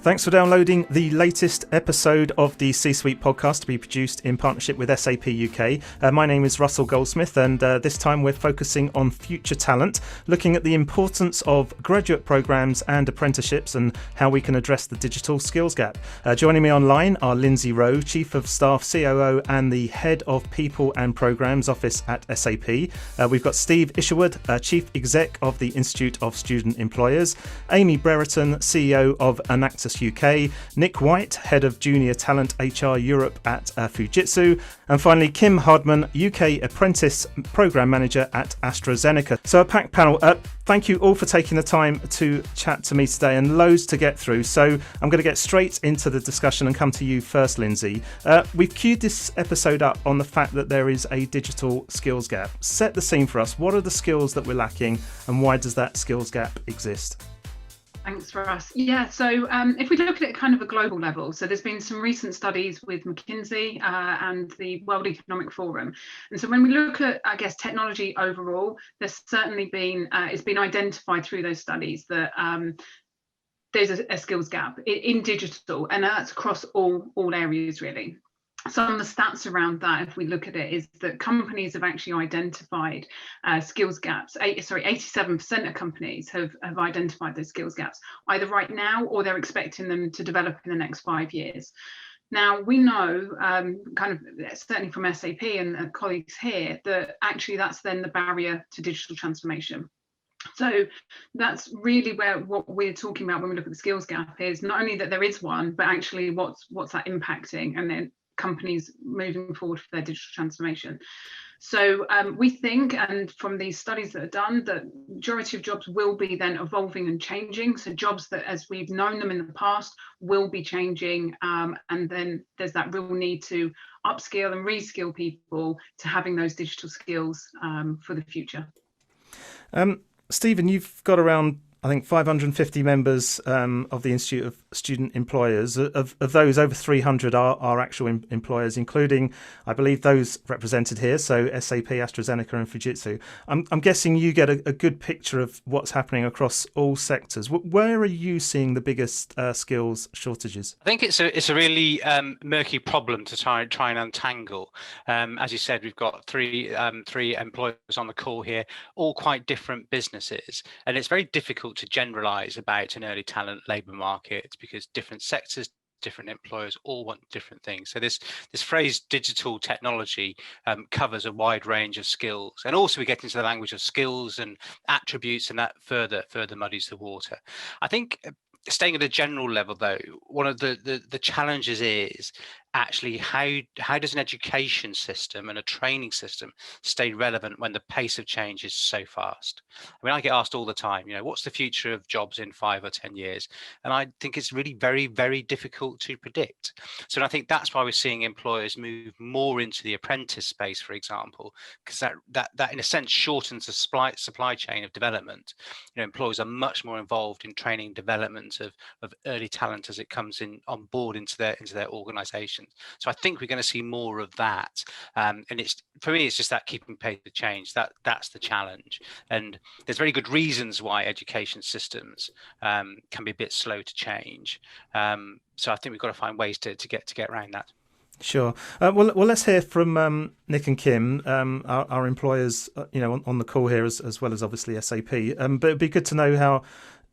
Thanks for downloading the latest episode of the C-Suite podcast to be produced in partnership with SAP UK. My name is Russell Goldsmith, and this time we're focusing on future talent, looking at the importance of graduate programs and apprenticeships and how we can address the digital skills gap. Joining me online are Lindsey, Rowe, Chief of Staff, COO and the Head of People and Programs Office at SAP. We've got Steve Isherwood, Chief Exec of the Institute of Student Employers, Amy Brereton, CEO of Enactus UK, Nick White, Head of Junior Talent HR Europe at Fujitsu, and finally Kim Hardman, UK Apprentice Program Manager at AstraZeneca. So a packed panel. Thank you all for taking the time to chat to me today, and loads to get through. So I'm going to get straight into the discussion and come to you first, Lindsey. We've queued this episode up on the fact that there is a digital skills gap. Set the scene for us. What are the skills that we're lacking, and why does that skills gap exist? Thanks for us. Yeah, so if we look at it kind of a global level, so there's been some recent studies with McKinsey and the World Economic Forum. And so when we look at, I guess, technology overall, there's certainly been, it's been identified through those studies that there's a skills gap in digital, and that's across all areas really. Some of the stats around that, if we look at it, is that companies have actually identified skills gaps. 87% of companies have identified those skills gaps, either right now or they're expecting them to develop in the next 5 years. Now, we know, kind of certainly from SAP and colleagues here, that actually that's then the barrier to digital transformation. So that's really what we're talking about when we look at the skills gap, is not only that there is one, but actually what's that impacting, and then companies moving forward for their digital transformation. So we think, and from these studies that are done, that majority of jobs will be then evolving and changing. So jobs that, as we've known them in the past, will be changing, and then there's that real need to upskill and reskill people to having those digital skills for the future. Stephen, you've got around, I think, 550 members of the Institute of Student Employers. Of those, over 300 are actual employers, including, I believe, those represented here, so SAP, AstraZeneca and Fujitsu. I'm guessing you get a good picture of what's happening across all sectors. Where are you seeing the biggest skills shortages? I think it's a really murky problem to try and untangle. As you said, we've got three employers on the call here, all quite different businesses, and it's very difficult to generalize about an early talent labour market because different sectors, different employers all want different things. So this phrase digital technology covers a wide range of skills, and also we get into the language of skills and attributes, and that further muddies the water. I think staying at a general level, though, one of the challenges is actually how does an education system and a training system stay relevant when the pace of change is so fast? I mean, I get asked all the time, what's the future of jobs in 5 or 10 years? And I think it's really very, very difficult to predict. So I think that's why we're seeing employers move more into the apprentice space, for example, because that in a sense shortens the supply chain of development. Employers are much more involved in training and development of early talent as it comes on board into their organization. So I think we're going to see more of that, and for me it's just that keeping pace with change. That's the challenge, and there's very good reasons why education systems can be a bit slow to change. So I think we've got to find ways to get around that. Sure. Well, let's hear from Nick and Kim, our employers, on the call here, as well as obviously SAP. But it'd be good to know how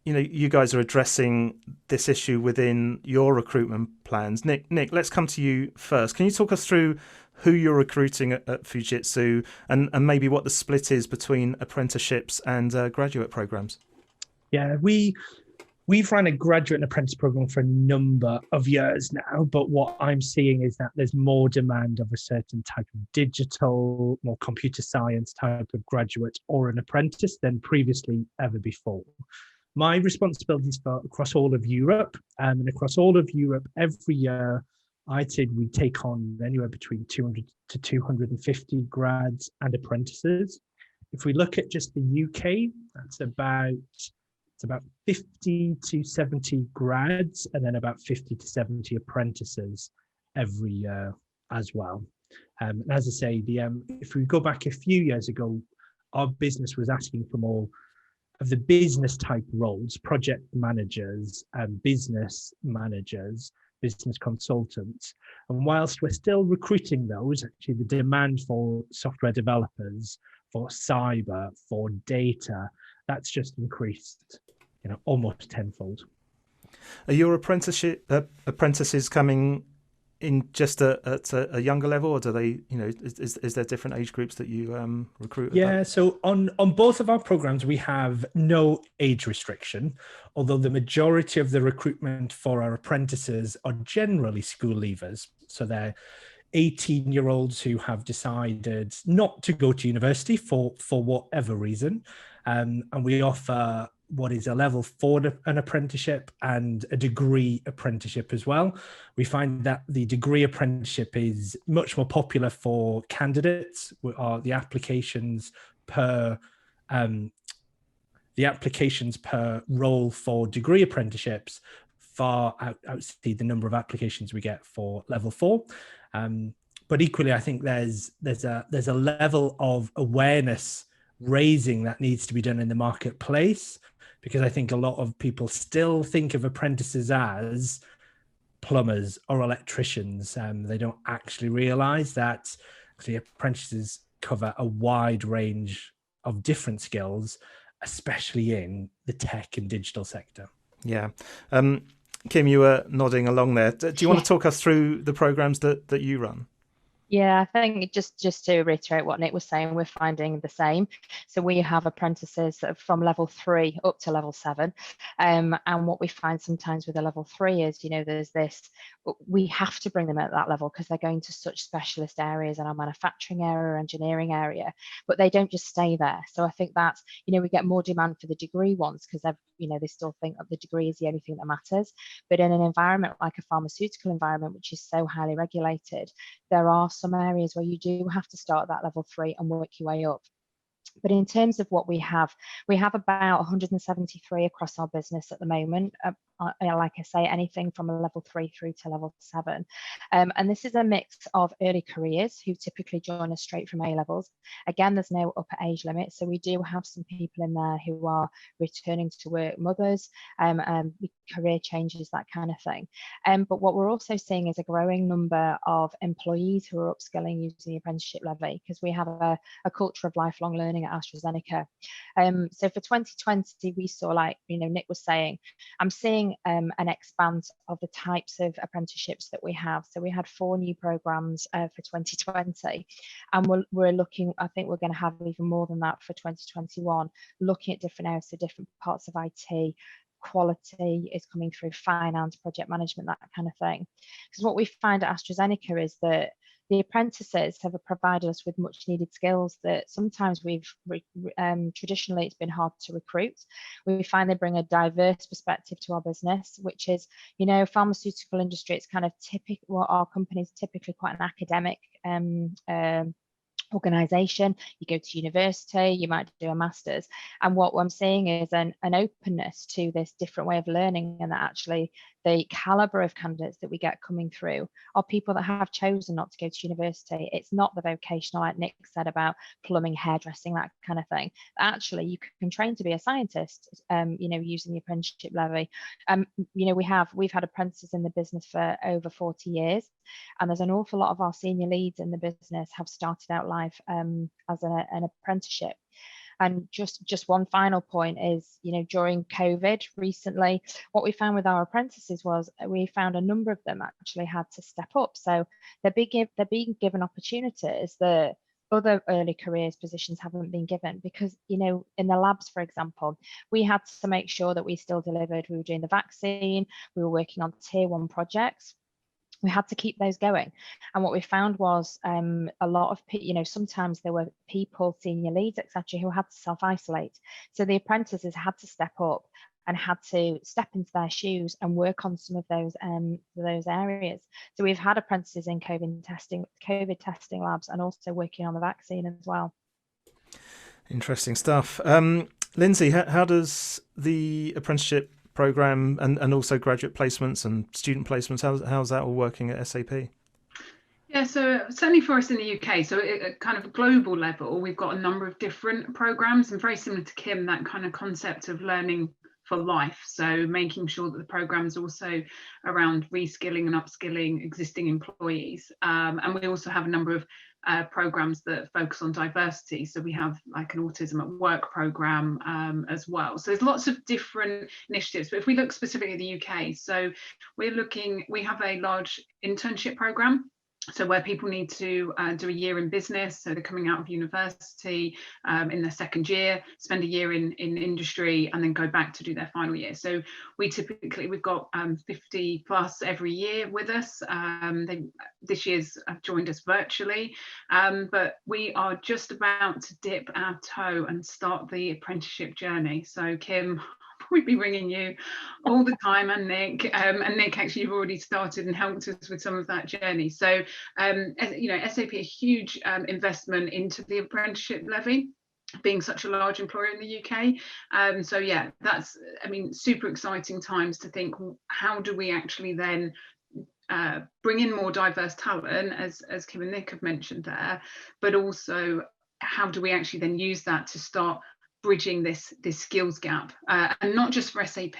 you guys are addressing this issue within your recruitment plans. Nick, let's come to you first. Can you talk us through who you're recruiting at Fujitsu and maybe what the split is between apprenticeships and graduate programs? Yeah, we've run a graduate and apprentice program for a number of years now, but what I'm seeing is that there's more demand of a certain type of digital, more computer science type of graduate or an apprentice than previously ever before. My responsibilities for across all of Europe, and across all of Europe every year, I'd say we take on anywhere between 200 to 250 grads and apprentices. If we look at just the UK, that's about 50 to 70 grads, and then about 50 to 70 apprentices every year as well. And as I say, if we go back a few years ago, our business was asking for more of the business type roles, project managers, business managers, business consultants. And whilst we're still recruiting those, actually the demand for software developers, for cyber, for data, that's just increased, almost tenfold. Are your apprentices coming in just at a younger level, or do they, is there different age groups that you recruit? Yeah, so on both of our programs, we have no age restriction, although the majority of the recruitment for our apprentices are generally school leavers. So they're 18-year-olds who have decided not to go to university for whatever reason. And we offer what is a level 4 an apprenticeship and a degree apprenticeship as well. We find that the degree apprenticeship is much more popular for candidates. The applications per role for degree apprenticeships far outseed the number of applications we get for level 4. But equally, I think there's a level of awareness raising that needs to be done in the marketplace, because I think a lot of people still think of apprentices as plumbers or electricians. They don't actually realize that the apprentices cover a wide range of different skills, especially in the tech and digital sector. Yeah. Kim, you were nodding along there. Do you want to talk us through the programs that you run? Yeah, I think just to reiterate what Nick was saying, we're finding the same. So we have apprentices that are from level 3 up to level 7. And what we find sometimes with a level 3 is, there's this, we have to bring them at that level because they're going to such specialist areas in our manufacturing area, engineering area, but they don't just stay there. So I think that's, we get more demand for the degree ones because they still think that the degree is the only thing that matters. But in an environment like a pharmaceutical environment, which is so highly regulated, there are some areas where you do have to start at that level 3 and work your way up. But in terms of what we have about 173 across our business at the moment. Like I say, anything from a level 3 through to level 7. And this is a mix of early careers who typically join us straight from A-levels. Again, there's no upper age limit. So we do have some people in there who are returning to work mothers, career changes, that kind of thing. But what we're also seeing is a growing number of employees who are upskilling using the apprenticeship levy, because we have a culture of lifelong learning at AstraZeneca. So for 2020, we saw, like Nick was saying, I'm seeing an expanse of the types of apprenticeships that we have. So we had 4 new programs for 2020, and we're looking, I think we're going to have even more than that for 2021, looking at different areas, so different parts of IT. Quality is coming through, finance, project management, that kind of thing. Because what we find at AstraZeneca is that the apprentices have provided us with much needed skills that sometimes traditionally it's been hard to recruit. We find they bring a diverse perspective to our business, which is, pharmaceutical industry, it's kind of typical, our company is typically quite an academic organization. You go to university, you might do a master's, and what I'm seeing is an openness to this different way of learning, and that actually the caliber of candidates that we get coming through are people that have chosen not to go to university. It's not the vocational, like Nick said, about plumbing, hairdressing, that kind of thing. Actually, you can train to be a scientist, using the apprenticeship levy. We've had apprentices in the business for over 40 years, and there's an awful lot of our senior leads in the business have started out life as an apprenticeship. And just one final point is, during COVID recently, what we found with our apprentices was we found a number of them actually had to step up. So they're being given opportunities that other early careers positions haven't been given, because, in the labs, for example, we had to make sure that we still delivered. We were doing the vaccine, we were working on tier 1 projects. We had to keep those going. And what we found was a lot of, sometimes there were people, senior leads, etc., who had to self-isolate. So the apprentices had to step up and had to step into their shoes and work on some of those areas. So we've had apprentices in COVID testing labs, and also working on the vaccine as well. Interesting stuff. Lindsey, how does the apprenticeship program and also graduate placements and student placements, how's that all working at SAP? Yeah, so certainly for us in the UK, so at kind of global level, we've got a number of different programs, and very similar to Kim, that kind of concept of learning for life. So making sure that the programs also around reskilling and upskilling existing employees. And we also have a number of programs that focus on diversity. So we have like an autism at work program as well. So there's lots of different initiatives. But if we look specifically at the UK, so we have a large internship program. So where people need to do a year in business, so they're coming out of university in their second year, spend a year in industry, and then go back to do their final year. So we've got 50 plus every year with us. This year's joined us virtually, but we are just about to dip our toe and start the apprenticeship journey. So Kim, we'd be ringing you all the time, and Nick actually you've already started and helped us with some of that journey. So SAP a huge investment into the apprenticeship levy, being such a large employer in the UK. So yeah, that's super exciting times to think, how do we actually then bring in more diverse talent, as Kim and Nick have mentioned there, but also how do we actually then use that to start bridging this skills gap, and not just for SAP.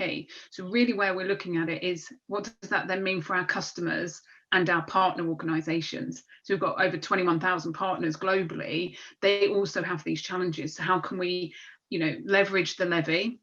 So really where we're looking at it is, what does that then mean for our customers and our partner organizations? So we've got over 21,000 partners globally. They also have these challenges. So how can we leverage the levy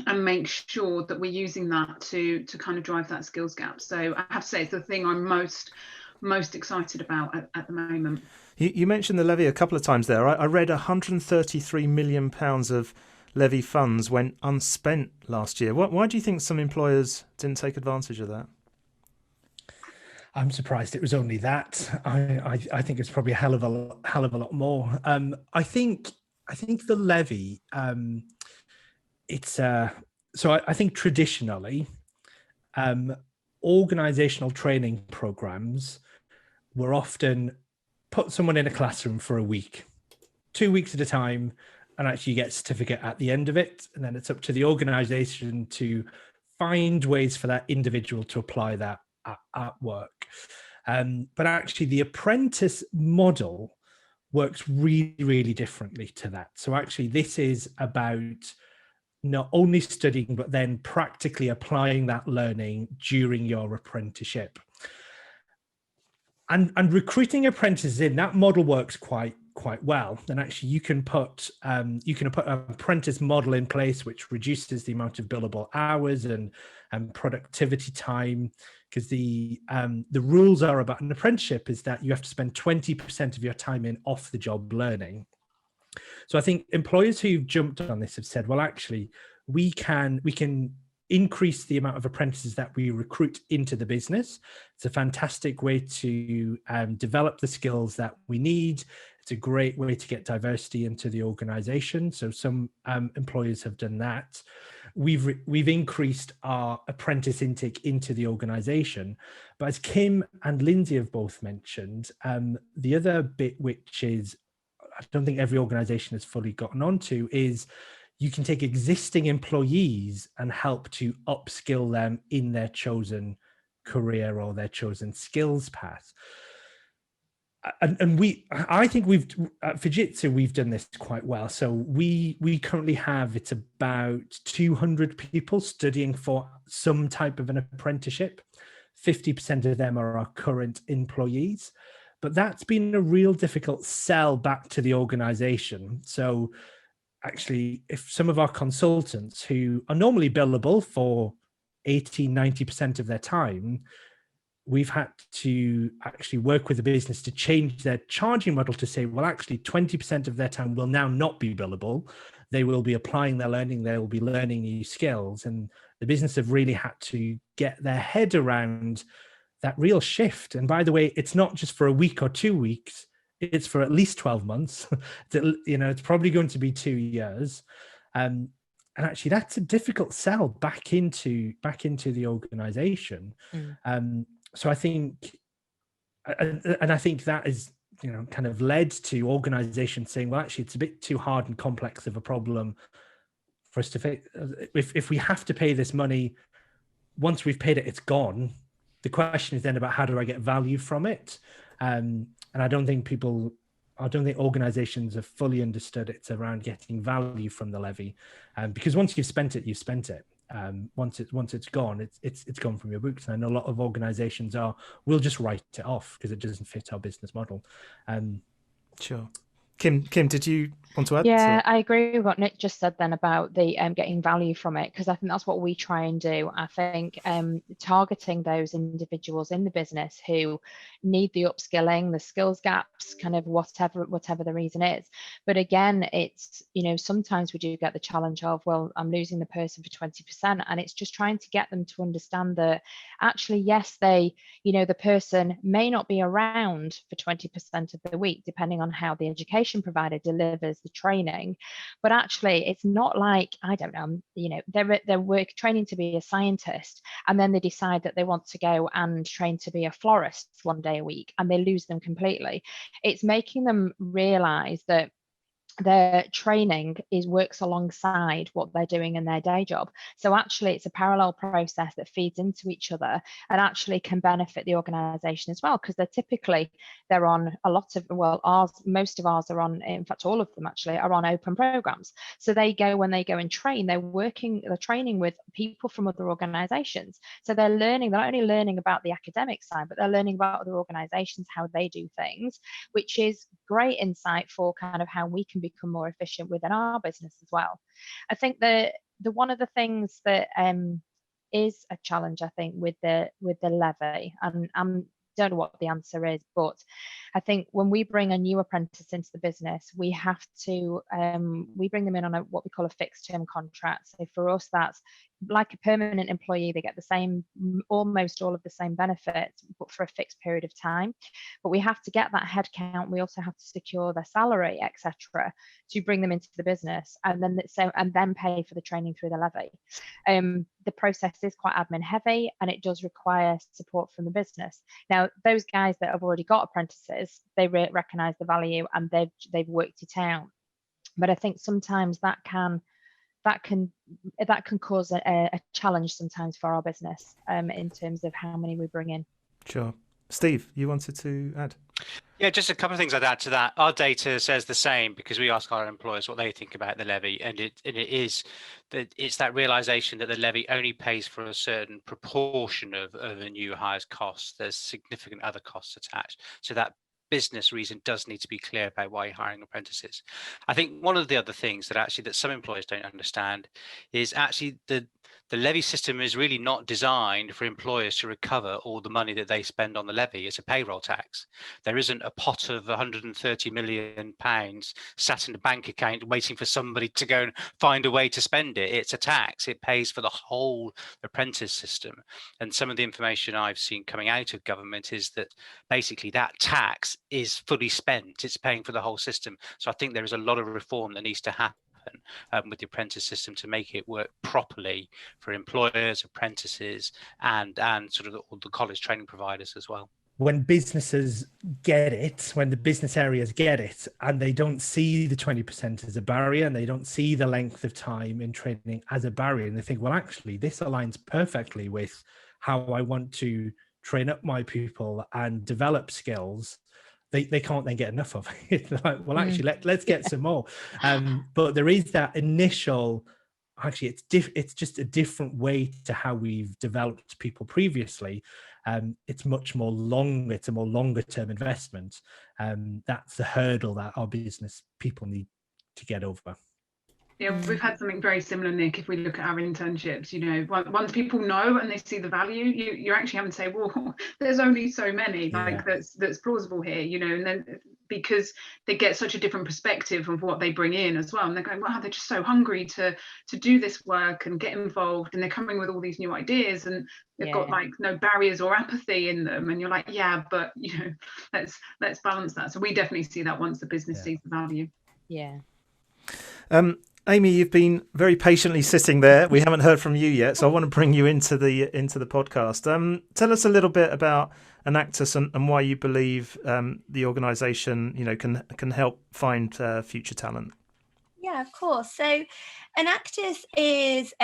and make sure that we're using that to kind of drive that skills gap? So I have to say, it's the thing I'm most excited about at the moment. You mentioned the levy a couple of times there. I read £133 million of levy funds went unspent last year. Why do you think some employers didn't take advantage of that? I'm surprised it was only that. I think it's probably a hell of a lot more. I think the levy, so I think traditionally, organizational training programs were often put someone in a classroom for a week, 2 weeks at a time, and actually you get a certificate at the end of it. And then it's up to the organization to find ways for that individual to apply that at work. But actually the apprentice model works really, really differently to that. So actually this is about not only studying, but then practically applying that learning during your apprenticeship. And recruiting apprentices in that model works quite well. And actually you can put an apprentice model in place which reduces the amount of billable hours and productivity time, because the rules are about an apprenticeship is that you have to spend 20% of your time in off the job learning. So I think employers who've jumped on this have said, well, actually we can increase the amount of apprentices that we recruit into the business. It's a fantastic way to develop the skills that we need. It's a great way to get diversity into the organization. So some employers have done that. We've increased our apprentice intake into the organization. But as Kim and Lindsey have both mentioned, the other bit, which is I don't think every organization has fully gotten onto, is you can take existing employees and help to upskill them in their chosen career or their chosen skills path. And I think at Fujitsu, we've done this quite well. So we currently have, it's about 200 people studying for some type of an apprenticeship. 50% of them are our current employees. But that's been a real difficult sell back to the organization. So actually, if some of our consultants who are normally billable for 80-90% of their time, we've had to actually work with the business to change their charging model to say, well, actually 20% of their time will now not be billable. They will be applying their learning, they will be learning new skills. And the business have really had to get their head around that real shift. And by the way, it's not just for a week or 2 weeks, it's for at least 12 months. It's probably going to be 2 years. And actually that's a difficult sell back into the organization. So I think, and I think that is, kind of led to organizations saying, well, actually it's a bit too hard and complex of a problem for us to face. If we have to pay this money, once we've paid it, it's gone. The question is then about how do I get value from it? And I don't think organizations have fully understood it's around getting value from the levy, because once you've spent it, you've spent it. Once it's gone, it's gone from your books. And I know a lot of organizations we'll just write it off because it doesn't fit our business model. Sure. Kim, did you want to add? Yeah, I agree with what Nick just said then about the getting value from it, because I think that's what we try and do. I think targeting those individuals in the business who need the upskilling, the skills gaps, kind of whatever the reason is. But again, it's, sometimes we do get the challenge of, well, I'm losing the person for 20%, and it's just trying to get them to understand that actually, yes, the person may not be around for 20% of the week, depending on how the education provider delivers the training, but actually it's not like, I don't know, they're work training to be a scientist, and then they decide that they want to go and train to be a florist one day a week, and they lose them completely. It's making them realize that their training works alongside what they're doing in their day job. So actually it's a parallel process that feeds into each other and actually can benefit the organization as well, because they're on a lot of, most of ours are on, in fact all of them actually are on open programs. So when they go and train, they're training with people from other organizations. So they're not only learning about the academic side, but they're learning about other organizations, how they do things, which is great insight for kind of how we can become more efficient within our business as well. I think the one of the things that is a challenge, I think, with the levy, and don't know what the answer is, but I think when we bring a new apprentice into the business, we have to we bring them in on what we call a fixed term contract. So for us, that's like a permanent employee. They get the same, almost all of the same benefits, but for a fixed period of time. But we have to get that headcount. We also have to secure their salary, etc., to bring them into the business, and then pay for the training through the levy. The process is quite admin heavy, and it does require support from the business. Now, those guys that have already got apprentices, they recognise the value and they've worked it out. But I think sometimes that can cause a challenge sometimes for our business in terms of how many we bring in. Sure. Steve, you wanted to add? Yeah, just a couple of things I'd add to that. Our data says the same, because we ask our employers what they think about the levy, and it's that realization that the levy only pays for a certain proportion of a new hire's costs. There's significant other costs attached. So that business reason does need to be clear about why you're hiring apprentices. I think one of the other things that some employers don't understand is actually the levy system is really not designed for employers to recover all the money that they spend on the levy. It's a payroll tax. There isn't a pot of £130 million sat in a bank account waiting for somebody to go and find a way to spend it. It's a tax. It pays for the whole apprentice system. And some of the information I've seen coming out of government is that basically that tax is fully spent. It's paying for the whole system. So I think there is a lot of reform that needs to happen with the apprentice system to make it work properly for employers, apprentices, and sort of all the college training providers as well. When businesses get it, when the business areas get it, and they don't see the 20% as a barrier, and they don't see the length of time in training as a barrier, and they think, well, actually, this aligns perfectly with how I want to train up my people and develop skills, they can't then get enough of it. Like, well, actually, let's get some more. But there is that initial, actually, it's just a different way to how we've developed people previously. It's much more it's a more longer term investment. That's the hurdle that our business people need to get over. Yeah, we've had something very similar, Nick. If we look at our internships, once people know and they see the value, you're actually having to say, well, there's only so many, that's plausible here, and then because they get such a different perspective of what they bring in as well, and they're going, wow, they're just so hungry to do this work and get involved, and they're coming with all these new ideas, and they've got like no barriers or apathy in them, and you're like, yeah, but let's balance that. So we definitely see that once the business sees the value. Amy, you've been very patiently sitting there. We haven't heard from you yet, so I want to bring you into the podcast. Tell us a little bit about Enactus and why you believe the organisation, can help find future talent. Yeah, of course. So Enactus is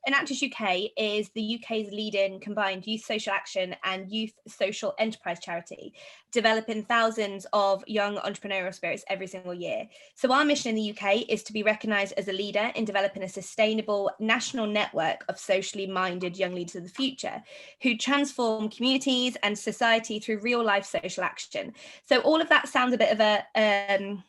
Enactus UK is the UK's leading combined youth social action and youth social enterprise charity, developing thousands of young entrepreneurial spirits every single year. So our mission in the UK is to be recognised as a leader in developing a sustainable national network of socially minded young leaders of the future who transform communities and society through real life social action. So all of that sounds a bit of a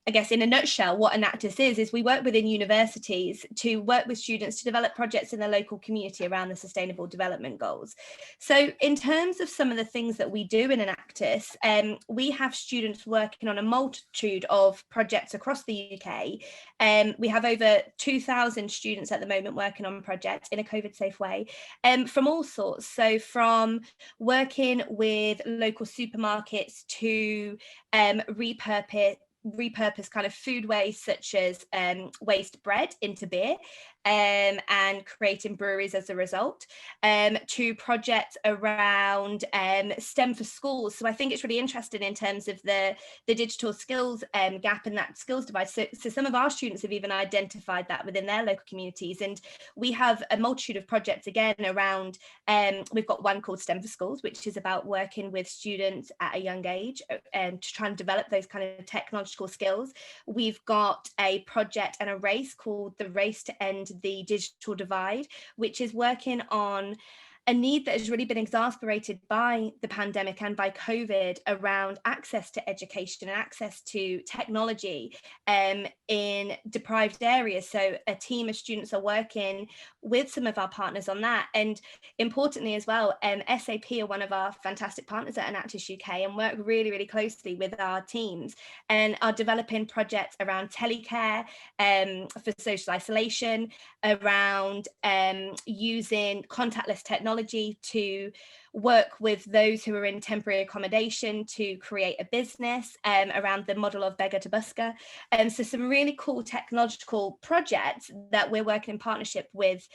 I guess in a nutshell, what Enactus is we work within universities to work with students to develop projects in their local community around the sustainable development goals. So in terms of some of the things that we do in Enactus, we have students working on a multitude of projects across the UK. We have over 2,000 students at the moment working on projects in a COVID safe way, from all sorts. So from working with local supermarkets to repurpose kind of food waste such as waste bread into beer, and creating breweries as a result, to projects around STEM for schools. So I think it's really interesting in terms of the digital skills gap and that skills divide. So some of our students have even identified that within their local communities, and we have a multitude of projects again around, we've got one called STEM for Schools, which is about working with students at a young age to try and develop those kind of technological skills. We've got a project and a race called the Race to End the Digital Divide, which is working on a need that has really been exacerbated by the pandemic and by COVID around access to education and access to technology in deprived areas. So a team of students are working with some of our partners on that. And importantly as well, SAP are one of our fantastic partners at Enactus UK and work really, really closely with our teams and are developing projects around telecare, for social isolation, around using contactless technology to work with those who are in temporary accommodation to create a business around the model of beggar to busker. So some really cool technological projects that we're working in partnership with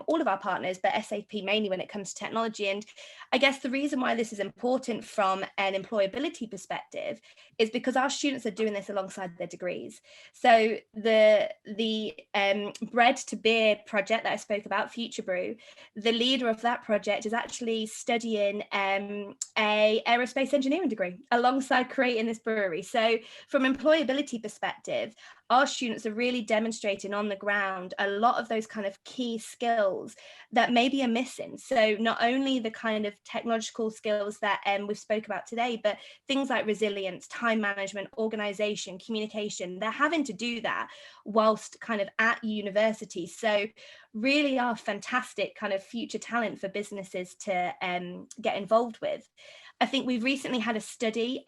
all of our partners, but SAP mainly when it comes to technology. And I guess the reason why this is important from an employability perspective is because our students are doing this alongside their degrees. So the bread to beer project that I spoke about, Future Brew, the leader of that project is actually studying a aerospace engineering degree alongside creating this brewery. So from employability perspective, our students are really demonstrating on the ground a lot of those kind of key skills that maybe are missing. So not only the kind of technological skills that we've spoke about today, but things like resilience, time management, organization, communication, they're having to do that whilst kind of at university. So really are fantastic kind of future talent for businesses to get involved with. I think we've recently had a study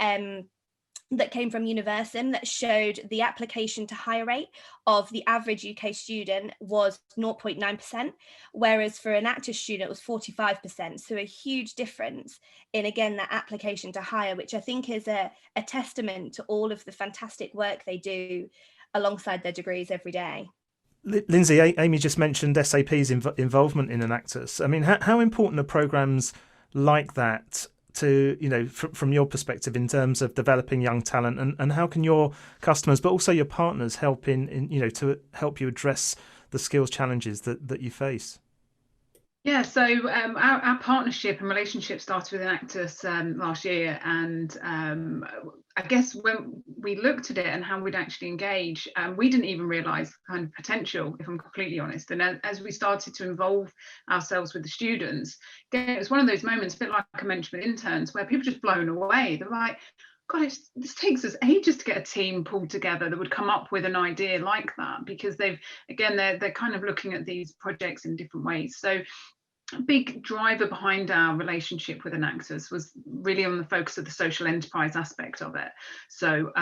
that came from Universum that showed the application to hire rate of the average UK student was 0.9%, whereas for an Enactus student it was 45%. So a huge difference in, again, that application to hire, which I think is a testament to all of the fantastic work they do alongside their degrees every day. Lindsey, Amy just mentioned SAP's involvement in Enactus. I mean, how important are programs like that to, you know, from your perspective in terms of developing young talent, and how can your customers, but also your partners, help in you know, to help you address the skills challenges that you face? Yeah, so our partnership and relationship started with Enactus last year, and I guess when we looked at it and how we'd actually engage, we didn't even realise the kind of potential, if I'm completely honest. And as we started to involve ourselves with the students, again, it was one of those moments, a bit like I mentioned with interns, where people are just blown away. They're like, God, this takes us ages to get a team pulled together that would come up with an idea like that, because they're kind of looking at these projects in different ways. So a big driver behind our relationship with Enactus was really on the focus of the social enterprise aspect of it. So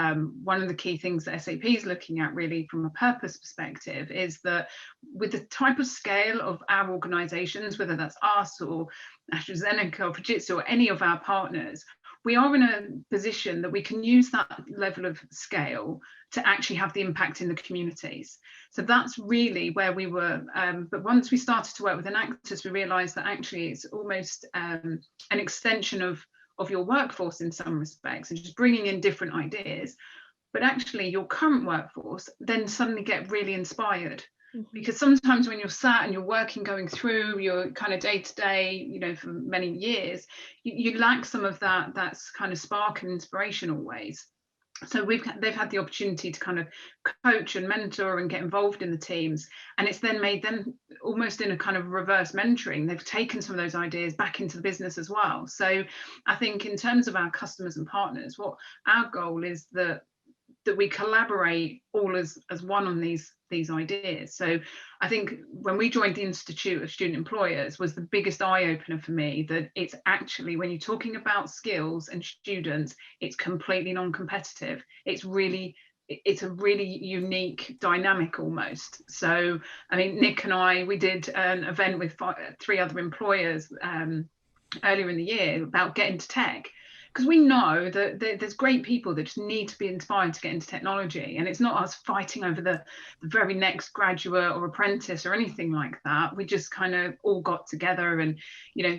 one of the key things that SAP is looking at really from a purpose perspective is that with the type of scale of our organisations, whether that's us or AstraZeneca or Fujitsu or any of our partners, we are in a position that we can use that level of scale to actually have the impact in the communities. So that's really where we were. But once we started to work with Enactus, we realised that actually it's almost an extension of your workforce in some respects, and just bringing in different ideas. But actually your current workforce then suddenly get really inspired. Because sometimes when you're sat and you're working, going through your kind of day to day, for many years, you lack some of that's kind of spark and inspiration always. So they've had the opportunity to kind of coach and mentor and get involved in the teams, and it's then made them almost in a kind of reverse mentoring. They've taken some of those ideas back into the business as well. So I think in terms of our customers and partners, what our goal is that we collaborate all as one on these ideas. So I think when we joined the Institute of Student Employers was the biggest eye-opener for me, that it's actually, when you're talking about skills and students, it's completely non-competitive. It's a really unique dynamic almost. So I mean, Nick and I, we did an event with 3 other employers earlier in the year about getting to tech, because we know that there's great people that just need to be inspired to get into technology, and it's not us fighting over the very next graduate or apprentice or anything like that. We just kind of all got together, and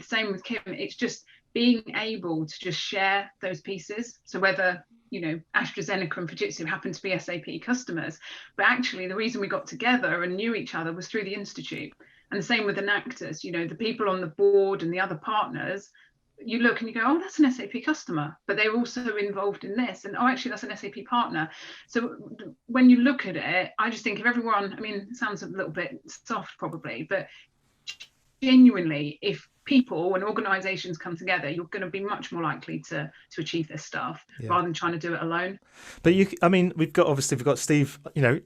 same with Kim, it's just being able to just share those pieces. So whether AstraZeneca and Fujitsu happen to be SAP customers, but actually the reason we got together and knew each other was through the Institute. And the same with Enactus, the people on the board and the other partners, you look and you go, oh, that's an SAP customer, but they're also involved in this, and oh, actually that's an SAP partner. So when you look at it, I just think if everyone, I mean, it sounds a little bit soft probably, but genuinely, if people and organizations come together, you're going to be much more likely to achieve this stuff rather than trying to do it alone. But we've got Steve,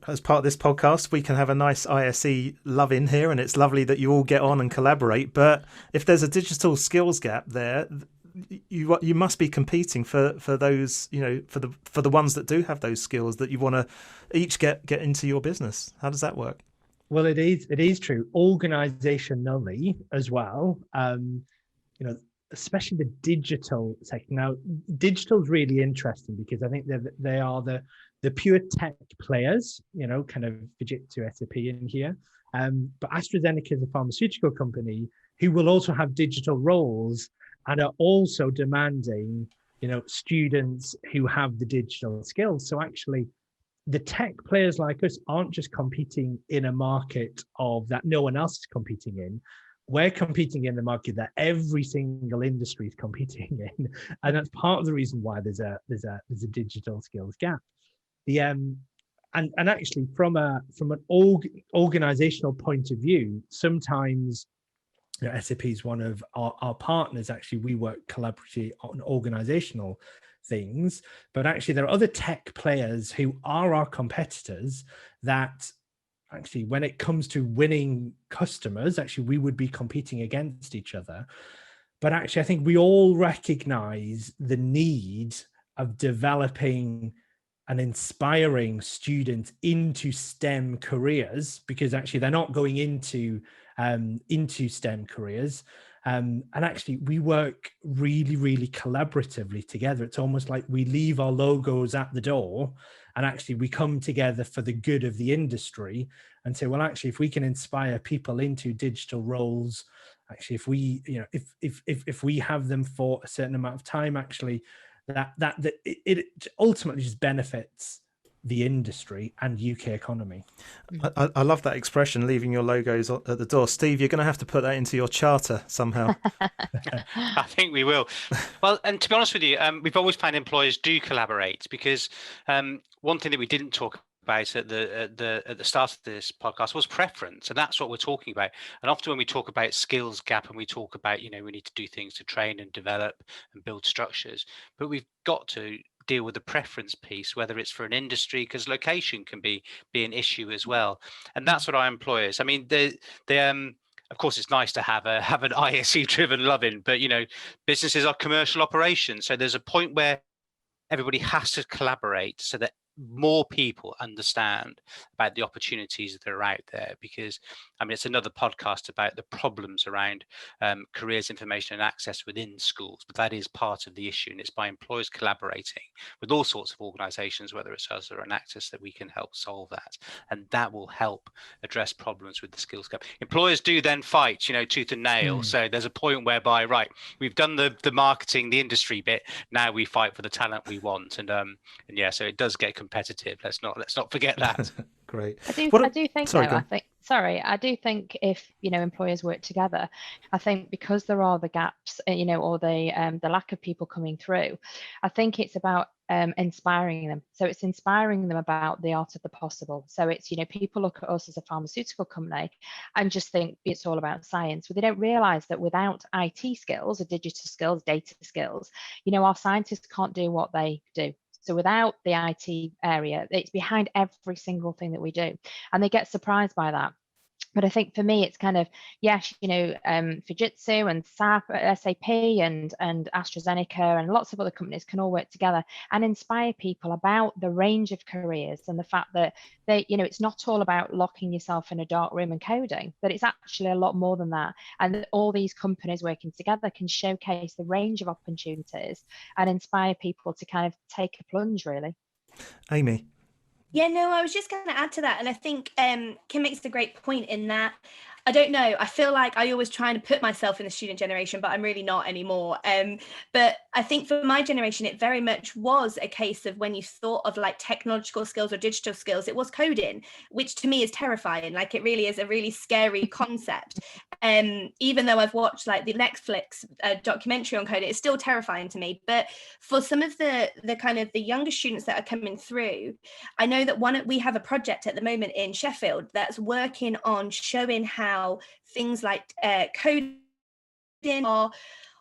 as part of this podcast, we can have a nice ISE love in here, and it's lovely that you all get on and collaborate. But if there's a digital skills gap there, you must be competing for those, for the ones that do have those skills that you want to each get into your business. How does that work? Well, it is true. Organizationally as well, especially the digital sector. Now, digital is really interesting because I think they are the pure tech players, kind of Fujitsu, SAP in here. But AstraZeneca is a pharmaceutical company who will also have digital roles and are also demanding, students who have the digital skills. So actually, the tech players like us aren't just competing in a market that no one else is competing in. We're competing in the market that every single industry is competing in, and that's part of the reason why there's a digital skills gap. And actually, from an organizational point of view, sometimes SAP is one of our partners. Actually, we work collaboratively on organizational things, but actually there are other tech players who are our competitors that actually, when it comes to winning customers, actually we would be competing against each other. But actually, I think we all recognize the need of developing and inspiring students into STEM careers, because actually they're not going into STEM careers. And actually, we work really, really collaboratively together. It's almost like we leave our logos at the door, and actually we come together for the good of the industry and say, well, actually, if we can inspire people into digital roles, actually, if we, if we have them for a certain amount of time, actually, it ultimately just benefits the industry and UK economy. I love that expression, leaving your logos at the door. Steve, you're going to have to put that into your charter somehow. I think we will. Well, and to be honest with you, we've always found employers do collaborate, because one thing that we didn't talk about at the start of this podcast was preference, and that's what we're talking about. And often when we talk about skills gap and we talk about, we need to do things to train and develop and build structures, but we've got to deal with the preference piece, whether it's for an industry, because location can be an issue as well. And that's what our employers, I mean, they of course, it's nice to have an ISE driven loving, but businesses are commercial operations, so there's a point where everybody has to collaborate so that more people understand about the opportunities that are out there. Because I mean, it's another podcast about the problems around careers, information and access within schools, but that is part of the issue, and it's by employers collaborating with all sorts of organizations, whether it's us or Enactus, that we can help solve that, and that will help address problems with the skills gap. Employers do then fight, tooth and nail. So there's a point whereby, right, we've done the marketing, the industry bit, now we fight for the talent we want, and yeah, so it does get competitive competitive. Let's not forget that. Great. I do think sorry, though, I do think if, you know, employers work together, I think because there are the gaps, you know, or the lack of people coming through, I think it's about inspiring them. So it's inspiring them about the art of the possible. So it's, you know, people look at us as a pharmaceutical company and just think it's all about science, but they don't realize that without IT skills or digital skills, data skills, you know, our scientists can't do what they do. So without the IT area, it's behind every single thing that we do. And they get surprised by that. But I think for me, it's kind of, yes, you know, Fujitsu and SAP and AstraZeneca and lots of other companies can all work together and inspire people about the range of careers and the fact that they, you know, it's not all about locking yourself in a dark room and coding, that it's actually a lot more than that. And that all these companies working together can showcase the range of opportunities and inspire people to kind of take a plunge, really. Amy. Yeah, no, I was just going to add to that. And I think Kim makes a great point in that, I don't know, I feel like I always try to put myself in the student generation, but I'm really not anymore. But I think for my generation, it very much was a case of when you thought of like technological skills or digital skills, it was coding, which to me is terrifying. Like it really is a really scary concept. Even though I've watched like the Netflix documentary on coding, it's still terrifying to me. But for some of the kind of the younger students that are coming through, I know that we have a project at the moment in Sheffield that's working on showing how things like coding are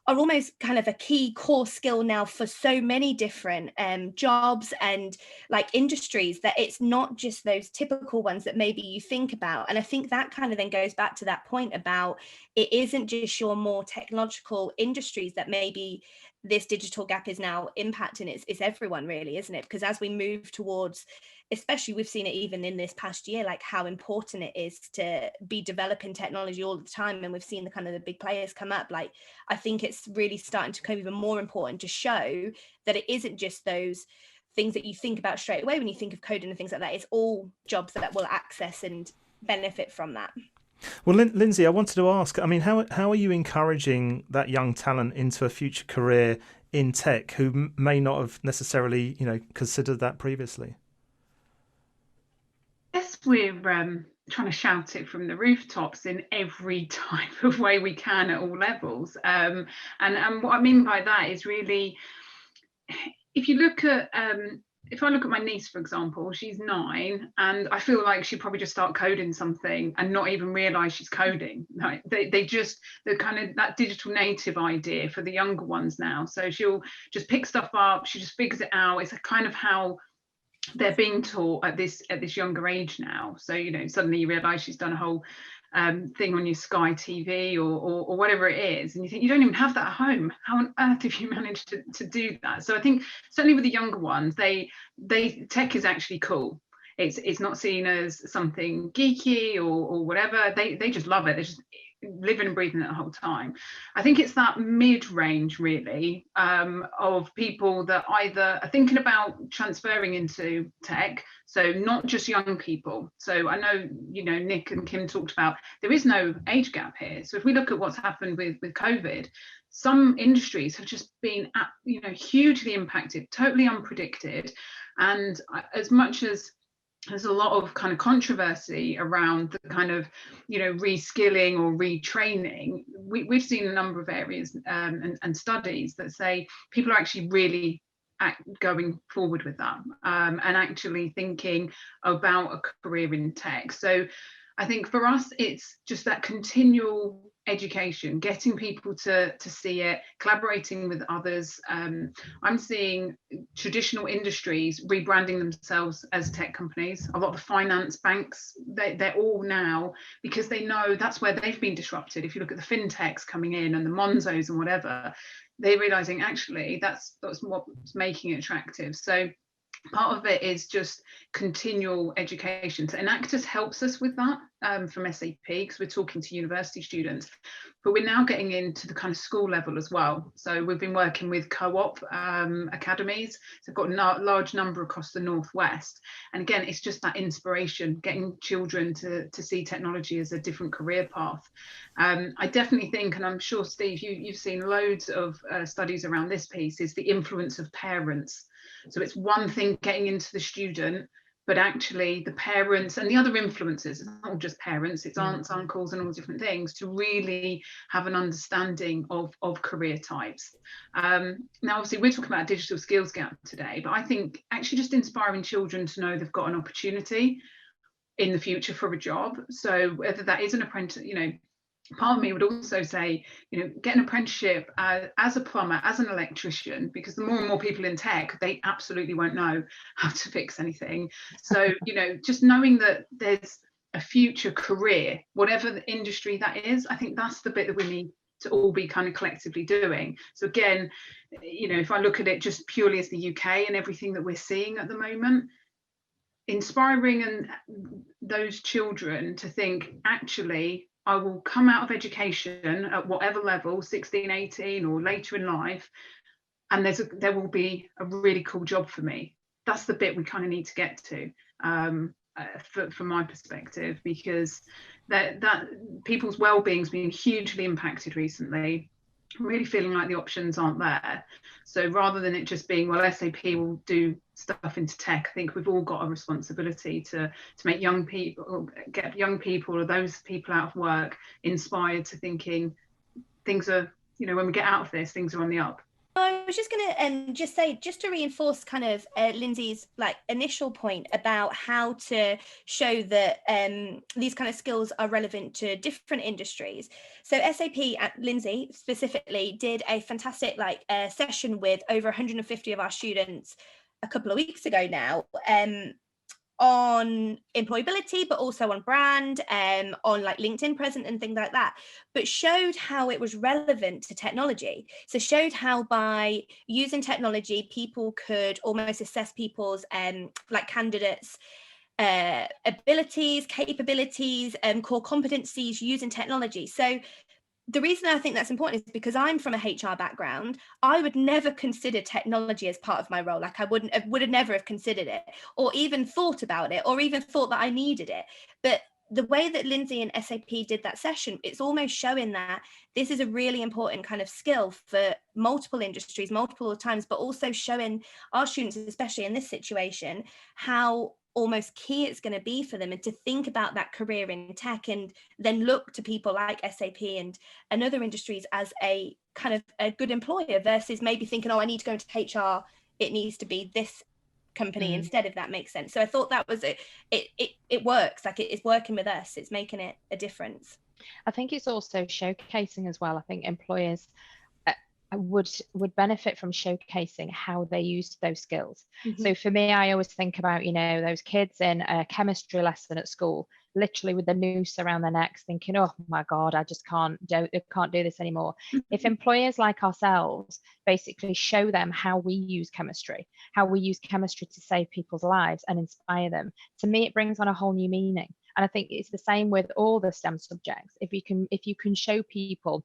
almost kind of a key core skill now for so many different jobs and like industries, that it's not just those typical ones that maybe you think about. And I think that kind of then goes back to that point about it isn't just your more technological industries that maybe this digital gap is now impacting. It's everyone really, isn't it? Because as we move towards, especially we've seen it even in this past year, like how important it is to be developing technology all the time. And we've seen the kind of the big players come up. Like, I think it's really starting to become even more important to show that it isn't just those things that you think about straight away when you think of coding and things like that. It's all jobs that will access and benefit from that. Well, Lindsey, I wanted to ask, I mean, how are you encouraging that young talent into a future career in tech who may not have necessarily, you know, considered that previously? Yes, we're trying to shout it from the rooftops in every type of way we can at all levels. And what I mean by that is really, if you look at if I look at my niece, for example, she's 9, and I feel like she'd probably just start coding something and not even realise she's coding. Like they just, the kind of that digital native idea for the younger ones now. So she'll just pick stuff up, she just figures it out. It's a kind of how they're being taught at this younger age now. So, you know, suddenly you realise she's done a whole thing on your Sky TV or whatever it is, and you think you don't even have that at home. How on earth have you managed to do that? So I think certainly with the younger ones, they tech is actually cool. It's not seen as something geeky or whatever. They just love it. They're just living and breathing it the whole time. I think it's that mid-range really of people that either are thinking about transferring into tech, so not just young people. So I know, you know, Nick and Kim talked about there is no age gap here. So if we look at what's happened with COVID, some industries have just been, you know, hugely impacted, totally unpredicted. And as much as there's a lot of kind of controversy around the kind of, you know, reskilling or retraining, we've seen a number of areas and studies that say people are actually really going forward with that and actually thinking about a career in tech. So I think for us, it's just that continual education, getting people to see it, collaborating with others. I'm seeing traditional industries rebranding themselves as tech companies. A lot of the finance banks, they're all now, because they know that's where they've been disrupted. If you look at the fintechs coming in and the Monzos and whatever, they're realizing actually that's what's making it attractive. So part of it is just continual education. So Enactus helps us with that. from SAP, because we're talking to university students, but we're now getting into the kind of school level as well. So we've been working with co-op academies. So we've got a large number across the Northwest. And again, it's just that inspiration, getting children to see technology as a different career path. I definitely think, and I'm sure, Steve, you've seen loads of studies around this piece, is the influence of parents. So it's one thing getting into the student, but actually the parents and the other influences, it's not just parents, it's aunts, uncles and all different things, to really have an understanding of career types. Now, obviously, we're talking about a digital skills gap today, but I think actually just inspiring children to know they've got an opportunity in the future for a job. So whether that is an apprentice, part of me would also say, get an apprenticeship as a plumber, as an electrician, because the more and more people in tech, they absolutely won't know how to fix anything. So, just knowing that there's a future career, whatever the industry that is, I think that's the bit that we need to all be kind of collectively doing. So again, if I look at it just purely as the UK and everything that we're seeing at the moment, inspiring and those children to think, actually, I will come out of education at whatever level, 16, 18 or later in life, and there will be a really cool job for me. That's the bit we kind of need to get to from my perspective, because that people's well-being's been hugely impacted recently. I'm really feeling like the options aren't there. So rather than it just being, well, SAP will do stuff into tech, I think we've all got a responsibility to make young people, get young people or those people out of work inspired to thinking things are, when we get out of this, things are on the up. I was just going to just say, just to reinforce kind of Lindsey's initial point about how to show that these kind of skills are relevant to different industries. So SAP at Lindsey specifically did a fantastic session with over 150 of our students a couple of weeks ago now, on employability, but also on brand, on LinkedIn presence and things like that, but showed how it was relevant to technology. So showed how by using technology, people could almost assess people's candidates' abilities, capabilities, core competencies using technology. So the reason I think that's important is because I'm from a HR background. I would never consider technology as part of my role. I would have never have considered it, or even thought about it, or even thought that I needed it. But the way that Lindsey and SAP did that session, it's almost showing that this is a really important kind of skill for multiple industries, multiple times, but also showing our students, especially in this situation, how almost key it's going to be for them, and to think about that career in tech, and then look to people like SAP and other industries as a kind of a good employer, versus maybe thinking, oh, I need to go into HR, it needs to be this company instead, if that makes sense. So I thought that was it works, it is working with us, it's making it a difference. I think it's also showcasing as well. I think employers would benefit from showcasing how they use those skills. So for me, I always think about, those kids in a chemistry lesson at school, literally with the noose around their necks, thinking, oh my God, I just can't do this anymore. If employers like ourselves basically show them how we use chemistry to save people's lives and inspire them, to me, it brings on a whole new meaning. And I think it's the same with all the STEM subjects. If you can show people,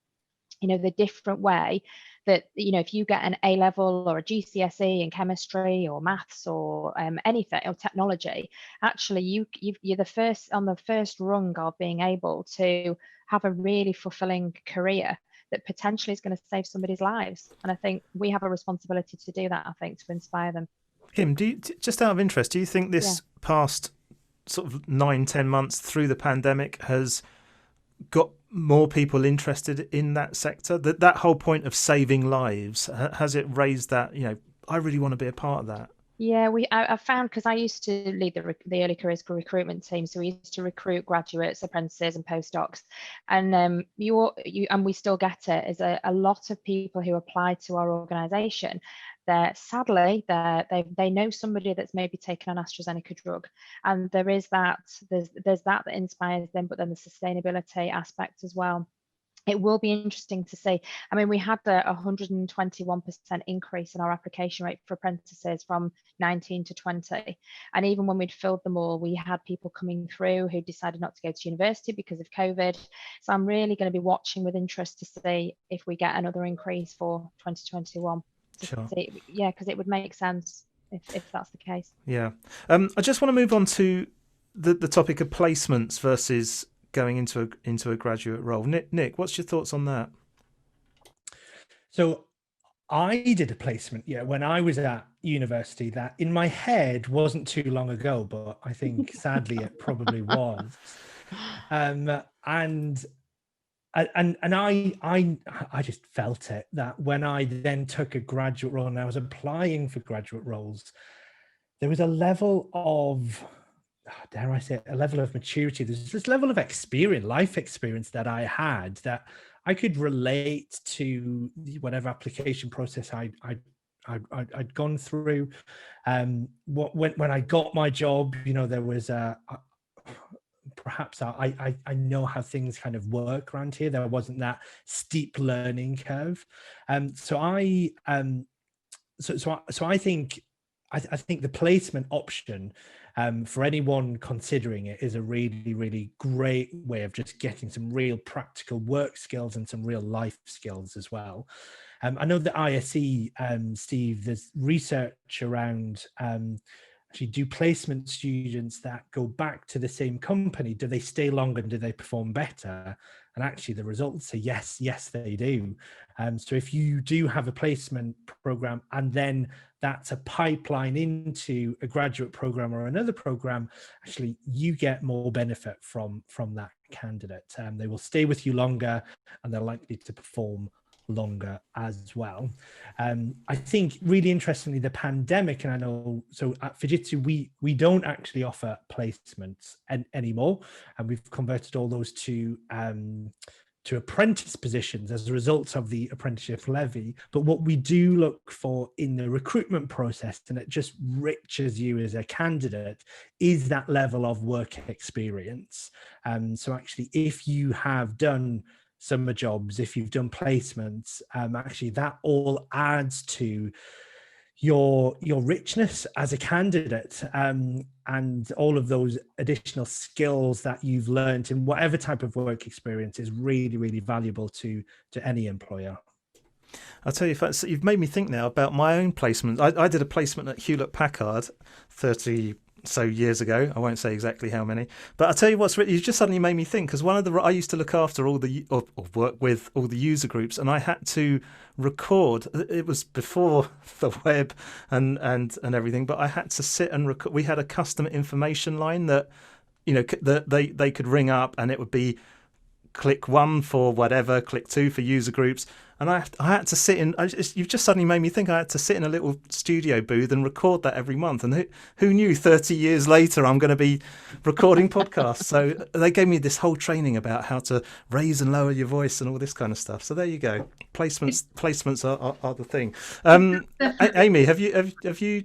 the different way that, if you get an A level or a GCSE in chemistry or maths or anything or technology, actually you're the first rung of being able to have a really fulfilling career that potentially is going to save somebody's lives. And I think we have a responsibility to do that, I think, to inspire them. Kim, just out of interest, do you think this past sort of 9-10 months through the pandemic has got more people interested in that sector? That whole point of saving lives, has it raised that, I really want to be a part of that? Yeah, I found, because I used to lead the early careers recruitment team, so we used to recruit graduates, apprentices, and postdocs, and we still get it. Is a lot of people who apply to our organisation, sadly they know somebody that's maybe taken an AstraZeneca drug, and there's that inspires them, but then the sustainability aspect as well. it will be interesting to see. I mean, we had a 121% increase in our application rate for apprentices from 19 to 20. And even when we'd filled them all, we had people coming through who decided not to go to university because of COVID. So I'm really going to be watching with interest to see if we get another increase for 2021. Sure. Yeah, because it would make sense if that's the case. Yeah. I just want to move on to the topic of placements versus going into a graduate role. Nick, what's your thoughts on that? So I did a placement, when I was at university, that in my head wasn't too long ago, but I think sadly it probably was. And I just felt it, that when I then took a graduate role and I was applying for graduate roles, there was a level of, dare I say, a level of maturity. There's this level of experience, life experience that I had, that I could relate to whatever application process I'd gone through. When I got my job, there was perhaps I know how things kind of work around here. There wasn't that steep learning curve. So I think the placement option, for anyone considering it, is a really, really great way of just getting some real practical work skills and some real life skills as well. I know that ISE, Steve, there's research around actually, do placement students that go back to the same company, do they stay longer and do they perform better? And actually the results are yes, they do. So if you do have a placement program and then that's a pipeline into a graduate program or another program, actually you get more benefit from that candidate. They will stay with you longer and they're likely to perform longer as well. I think really interestingly, the pandemic, and I know, so at Fujitsu, we don't actually offer placements anymore, and we've converted all those to apprentice positions as a result of the apprenticeship levy. But what we do look for in the recruitment process, and it just riches you as a candidate, is that level of work experience. So actually, if you have done summer jobs, if you've done placements, actually that all adds to your richness as a candidate, and all of those additional skills that you've learned in whatever type of work experience is really, really valuable to any employer. I'll tell you, you've made me think now about my own placement. I did a placement at Hewlett Packard 30 so years ago. I won't say exactly how many, but I'll tell you what's you just suddenly made me think, because I used to look after all the or work with all the user groups, and I had to record. It was before the web and everything, but I had to sit and record. We had a customer information line that that they could ring up, and it would be click 1 for whatever, click 2 for user groups. And I had to sit in, you've just suddenly made me think I had to sit in a little studio booth and record that every month. And who knew 30 years later I'm going to be recording podcasts? So they gave me this whole training about how to raise and lower your voice and all this kind of stuff. So there you go. Placements are the thing. Amy, have you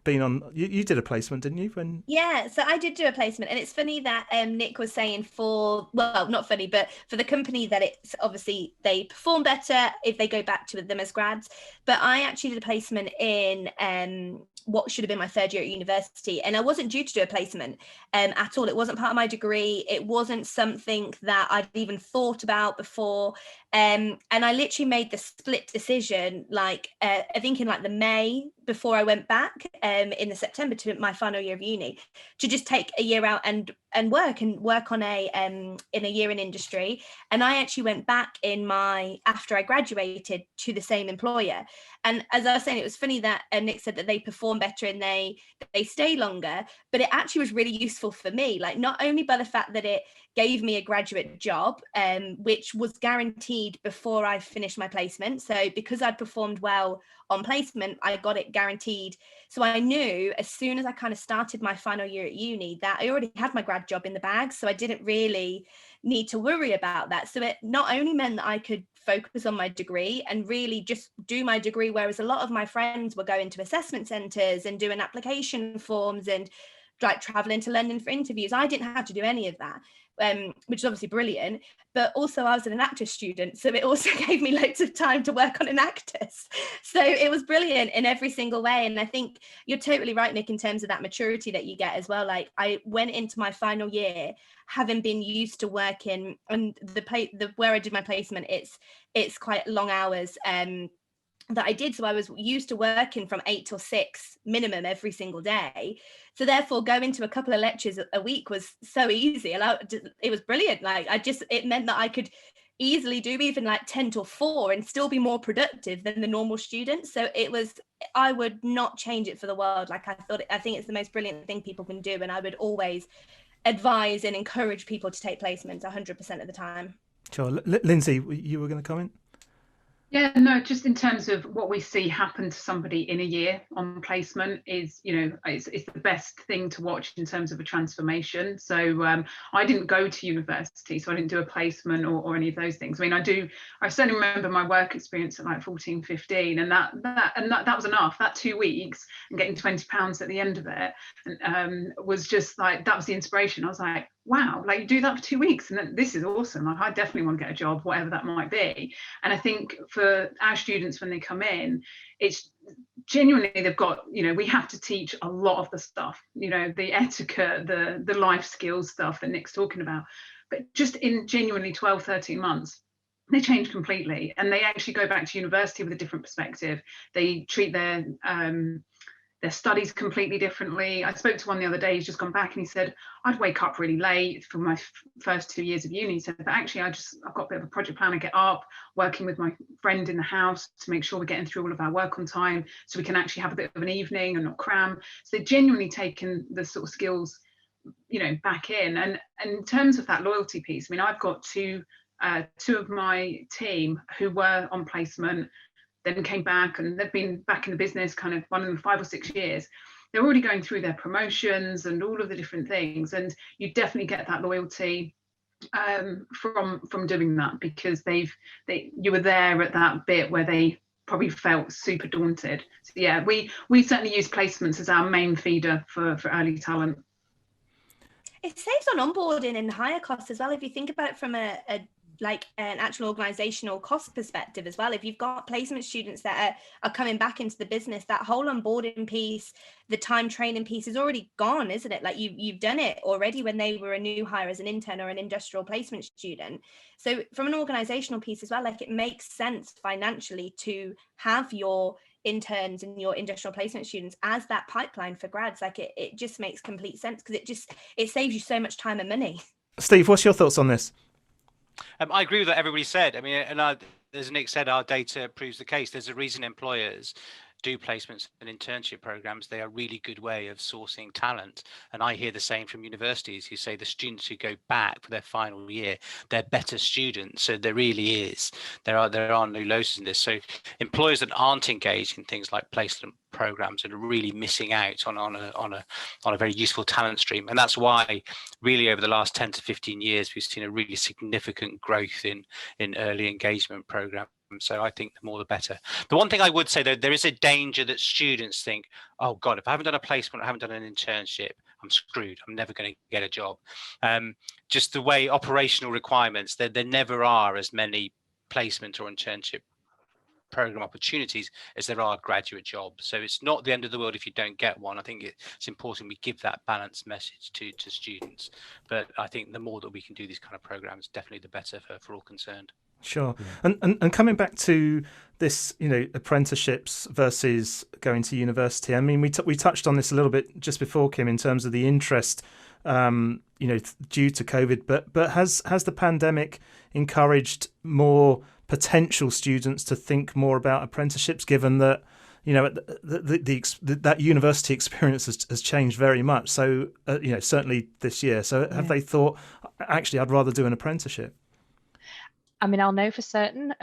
been on, you did a placement, didn't you? Yeah, so I did do a placement, and it's funny that Nick was saying not funny, but for the company that it's obviously they perform better if they go back to them as grads. But I actually did a placement in what should have been my third year at university, and I wasn't due to do a placement at all. It wasn't part of my degree. It wasn't something that I'd even thought about before. And I literally made the split decision, I think in the May before I went back in the September to my final year of uni, to just take a year out and work on in a year in industry. And I actually went back after I graduated to the same employer. And as I was saying, it was funny that Nick said that they perform better and they stay longer, but it actually was really useful for me, not only by the fact that it gave me a graduate job, which was guaranteed before I finished my placement. So because I'd performed well on placement, I got it guaranteed. So I knew as soon as I kind of started my final year at uni that I already had my grad job in the bag. So I didn't really need to worry about that. So it not only meant that I could focus on my degree and really just do my degree, whereas a lot of my friends were going to assessment centres and doing application forms and like traveling to London for interviews. I didn't have to do any of that, which is obviously brilliant. But also I was an Enactus student, so it also gave me loads of time to work on Enactus. So it was brilliant in every single way. And I think you're totally right, Nick, in terms of that maturity that you get as well. Like I went into my final year having been used to working, and where I did my placement, it's quite long hours that I did. So I was used to working from 8 till 6 minimum every single day. So therefore going to a couple of lectures a week was so easy. And it was brilliant. Like it meant that I could easily do even like 10 till 4 and still be more productive than the normal students. So I would not change it for the world. Like I think it's the most brilliant thing people can do. And I would always advise and encourage people to take placements 100% of the time. Sure. Lindsey, you were going to comment? Yeah, no, just in terms of what we see happen to somebody in a year on placement is, it's the best thing to watch in terms of a transformation. So I didn't go to university, so I didn't do a placement or any of those things. I mean, I certainly remember my work experience at like 14, 15, and that was enough. That 2 weeks and getting £20 at the end of it was just like, that was the inspiration. I was like, wow, like you do that for 2 weeks and this is awesome. Like I definitely want to get a job, whatever that might be. And I think for our students, when they come in, it's genuinely, they've got, we have to teach a lot of the stuff, the etiquette, the life skills stuff that Nick's talking about. But just in genuinely 12, 13 months, they change completely. And they actually go back to university with a different perspective. They treat their studies completely differently. I spoke to one the other day, he's just gone back and he said, I'd wake up really late for my first 2 years of uni. He said, but actually I've got a bit of a project plan. I get up, working with my friend in the house to make sure we're getting through all of our work on time so we can actually have a bit of an evening and not cram. So they've genuinely taken the sort of skills, back in. And in terms of that loyalty piece, I mean, I've got two of my team who were on placement, then came back, and they've been back in the business kind of one of them 5 or 6 years. They're already going through their promotions and all of the different things, and you definitely get that loyalty from doing that, because you were there at that bit where they probably felt super daunted. So yeah, we certainly use placements as our main feeder for early talent. It saves on onboarding and hire costs as well, if you think about it from like an actual organizational cost perspective as well. If you've got placement students that are coming back into the business, that whole onboarding piece, the time training piece is already gone, isn't it? Like you've done it already when they were a new hire as an intern or an industrial placement student. So from an organizational piece as well, like it makes sense financially to have your interns and your industrial placement students as that pipeline for grads. Like it just makes complete sense, because it saves you so much time and money. Steve, what's your thoughts on this? I agree with what everybody said. I mean, as Nick said, our data proves the case. There's a reason employers do placements and internship programs. They are a really good way of sourcing talent. And I hear the same from universities who say the students who go back for their final year, they're better students. So there really is. There are no losses in this. So employers that aren't engaged in things like placement programs are really missing out on a very useful talent stream. And that's why really over the last 10 to 15 years, we've seen a really significant growth in early engagement programs. So I think the more the better. The one thing I would say, though, there is a danger that students think, oh God, if I haven't done a placement, I haven't done an internship, I'm screwed. I'm never going to get a job. Just the way operational requirements, there never are as many placement or internship program opportunities as there are graduate jobs. So it's not the end of the world if you don't get one. I think it's important we give that balanced message to students. But I think the more that we can do these kind of programs, definitely the better for all concerned. Sure. Yeah. And coming back to this, apprenticeships versus going to university. I mean, we touched on this a little bit just before, Kim, in terms of the interest, due to COVID. But has the pandemic encouraged more potential students to think more about apprenticeships, given that that university experience has changed very much? So certainly this year. So have they thought, actually, I'd rather do an apprenticeship? I mean, I'll know for certain,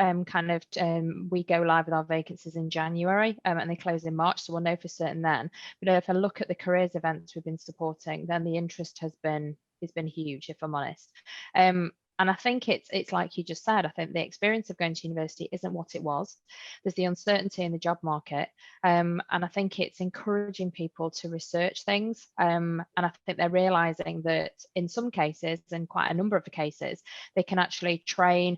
we go live with our vacancies in January and they close in March. So we'll know for certain then. But if I look at the careers events we've been supporting, then the interest has been huge, if I'm honest. And I think it's like you just said, I think the experience of going to university isn't what it was. There's the uncertainty in the job market. And I think it's encouraging people to research things. And I think they're realizing that in some cases, and quite a number of the cases, they can actually train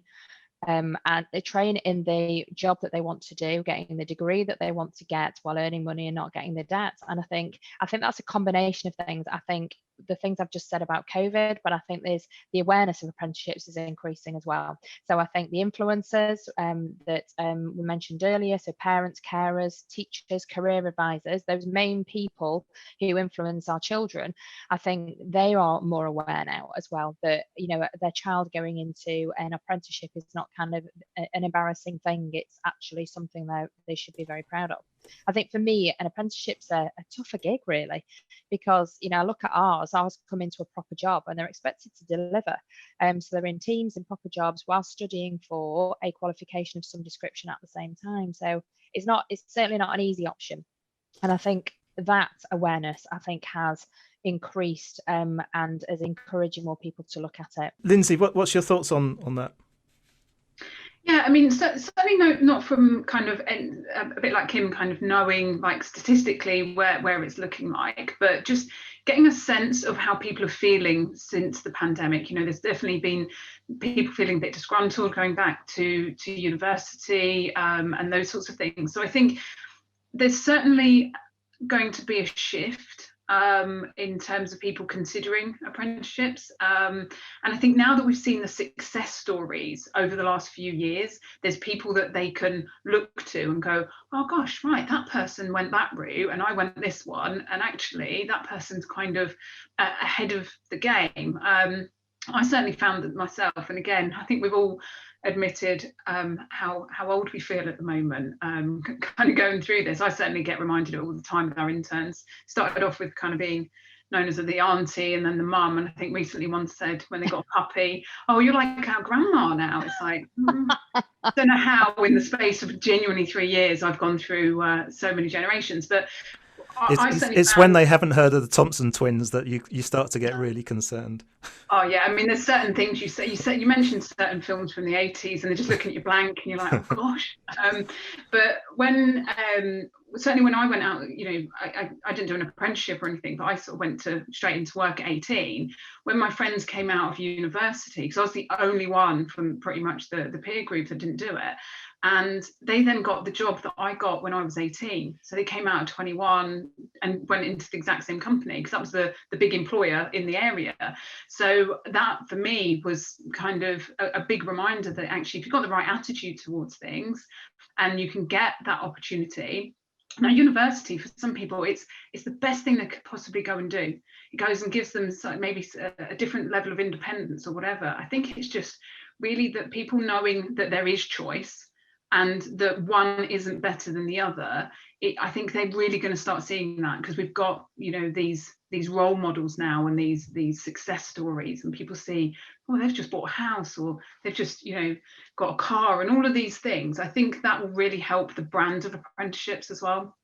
and they train in the job that they want to do, getting the degree that they want to get while earning money and not getting the debt. And I think that's a combination of things. I think the things I've just said about COVID, but I think there's the awareness of apprenticeships is increasing as well. So I think the influencers that we mentioned earlier, so parents, carers, teachers, career advisors, those main people who influence our children, I think they are more aware now as well that, you know, their child going into an apprenticeship is not kind of an embarrassing thing. It's actually something that they should be very proud of. I think for me, an apprenticeship's a tougher gig, really, because, you know, I look at ours come into a proper job and they're expected to deliver. So they're in teams in proper jobs while studying for a qualification of some description at the same time. So it's certainly not an easy option. And I think that awareness, I think, has increased and is encouraging more people to look at it. Lindsey, what's your thoughts on that? Yeah, I mean, certainly not from kind of a bit like Kim, kind of knowing like statistically where it's looking like, but just getting a sense of how people are feeling since the pandemic. You know, there's definitely been people feeling a bit disgruntled going back to university and those sorts of things. So I think there's certainly going to be a shift in terms of people considering apprenticeships. And I think now that we've seen the success stories over the last few years, there's people that they can look to and go, oh gosh, right, that person went that route and I went this one. And actually that person's kind of ahead of the game. I certainly found that myself. And again, I think we've all admitted how old we feel at the moment, kind of going through this. I certainly get reminded all the time with our interns. Started off with kind of being known as the auntie and then the mum, and I think recently one said when they got a puppy, oh, you're like our grandma now. It's like, I don't know how in the space of genuinely 3 years I've gone through so many generations, but it's when they haven't heard of the Thompson twins that you start to get really concerned. Oh yeah, I mean, there's certain things you mentioned certain films from the 80s, and they're just looking at you blank, and you're like, oh gosh. But when certainly when I went out, you know, I didn't do an apprenticeship or anything, but I sort of went straight into work at 18. When my friends came out of university, because I was the only one from pretty much the peer group that didn't do it. And they then got the job that I got when I was 18. So they came out at 21 and went into the exact same company because that was the big employer in the area. So that for me was kind of a big reminder that actually if you've got the right attitude towards things and you can get that opportunity. Now, university for some people, it's the best thing they could possibly go and do. It goes and gives them maybe a different level of independence or whatever. I think it's just really that people knowing that there is choice and that one isn't better than the other. I think they're really going to start seeing that because we've got, you know, these role models now and these success stories, and people see, oh, they've just bought a house or they've just, you know, got a car and all of these things. I think that will really help the brand of apprenticeships as well.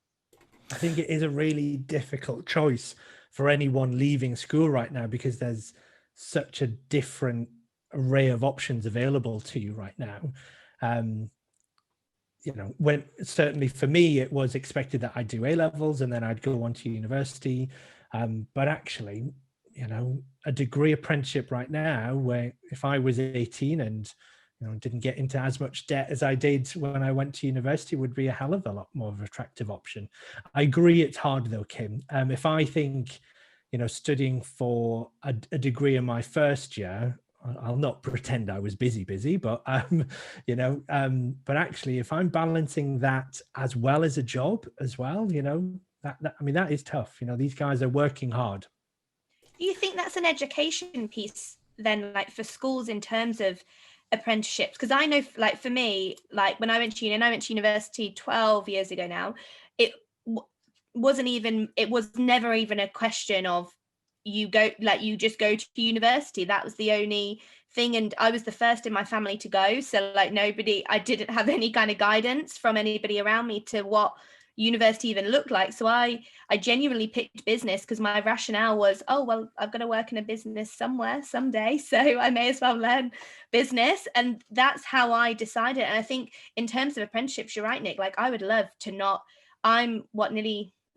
I think it is a really difficult choice for anyone leaving school right now because there's such a different array of options available to you right now. You know, when certainly for me, it was expected that I'd do A-levels and then I'd go on to university. But actually, you know, a degree apprenticeship right now, where if I was 18 and, you know, didn't get into as much debt as I did when I went to university, would be a hell of a lot more of an attractive option. I agree it's hard though, Kim. If I think, you know, studying for a degree in my first year, I'll not pretend I was busy, but, you know, but actually if I'm balancing that as well as a job as well, you know, that I mean, that is tough. You know, these guys are working hard. Do you think that's an education piece then, like for schools in terms of apprenticeships? Because I know, like for me, like when I went to university 12 years ago now, it was never even a question of you just go to university. That was the only thing, and I was the first in my family to go, so like I didn't have any kind of guidance from anybody around me to what university even looked like. So I genuinely picked business because my rationale was, oh, well, I've got to work in a business somewhere someday, so I may as well learn business. And that's how I decided. And I think in terms of apprenticeships, you're right, Nick, like I would love to not, I'm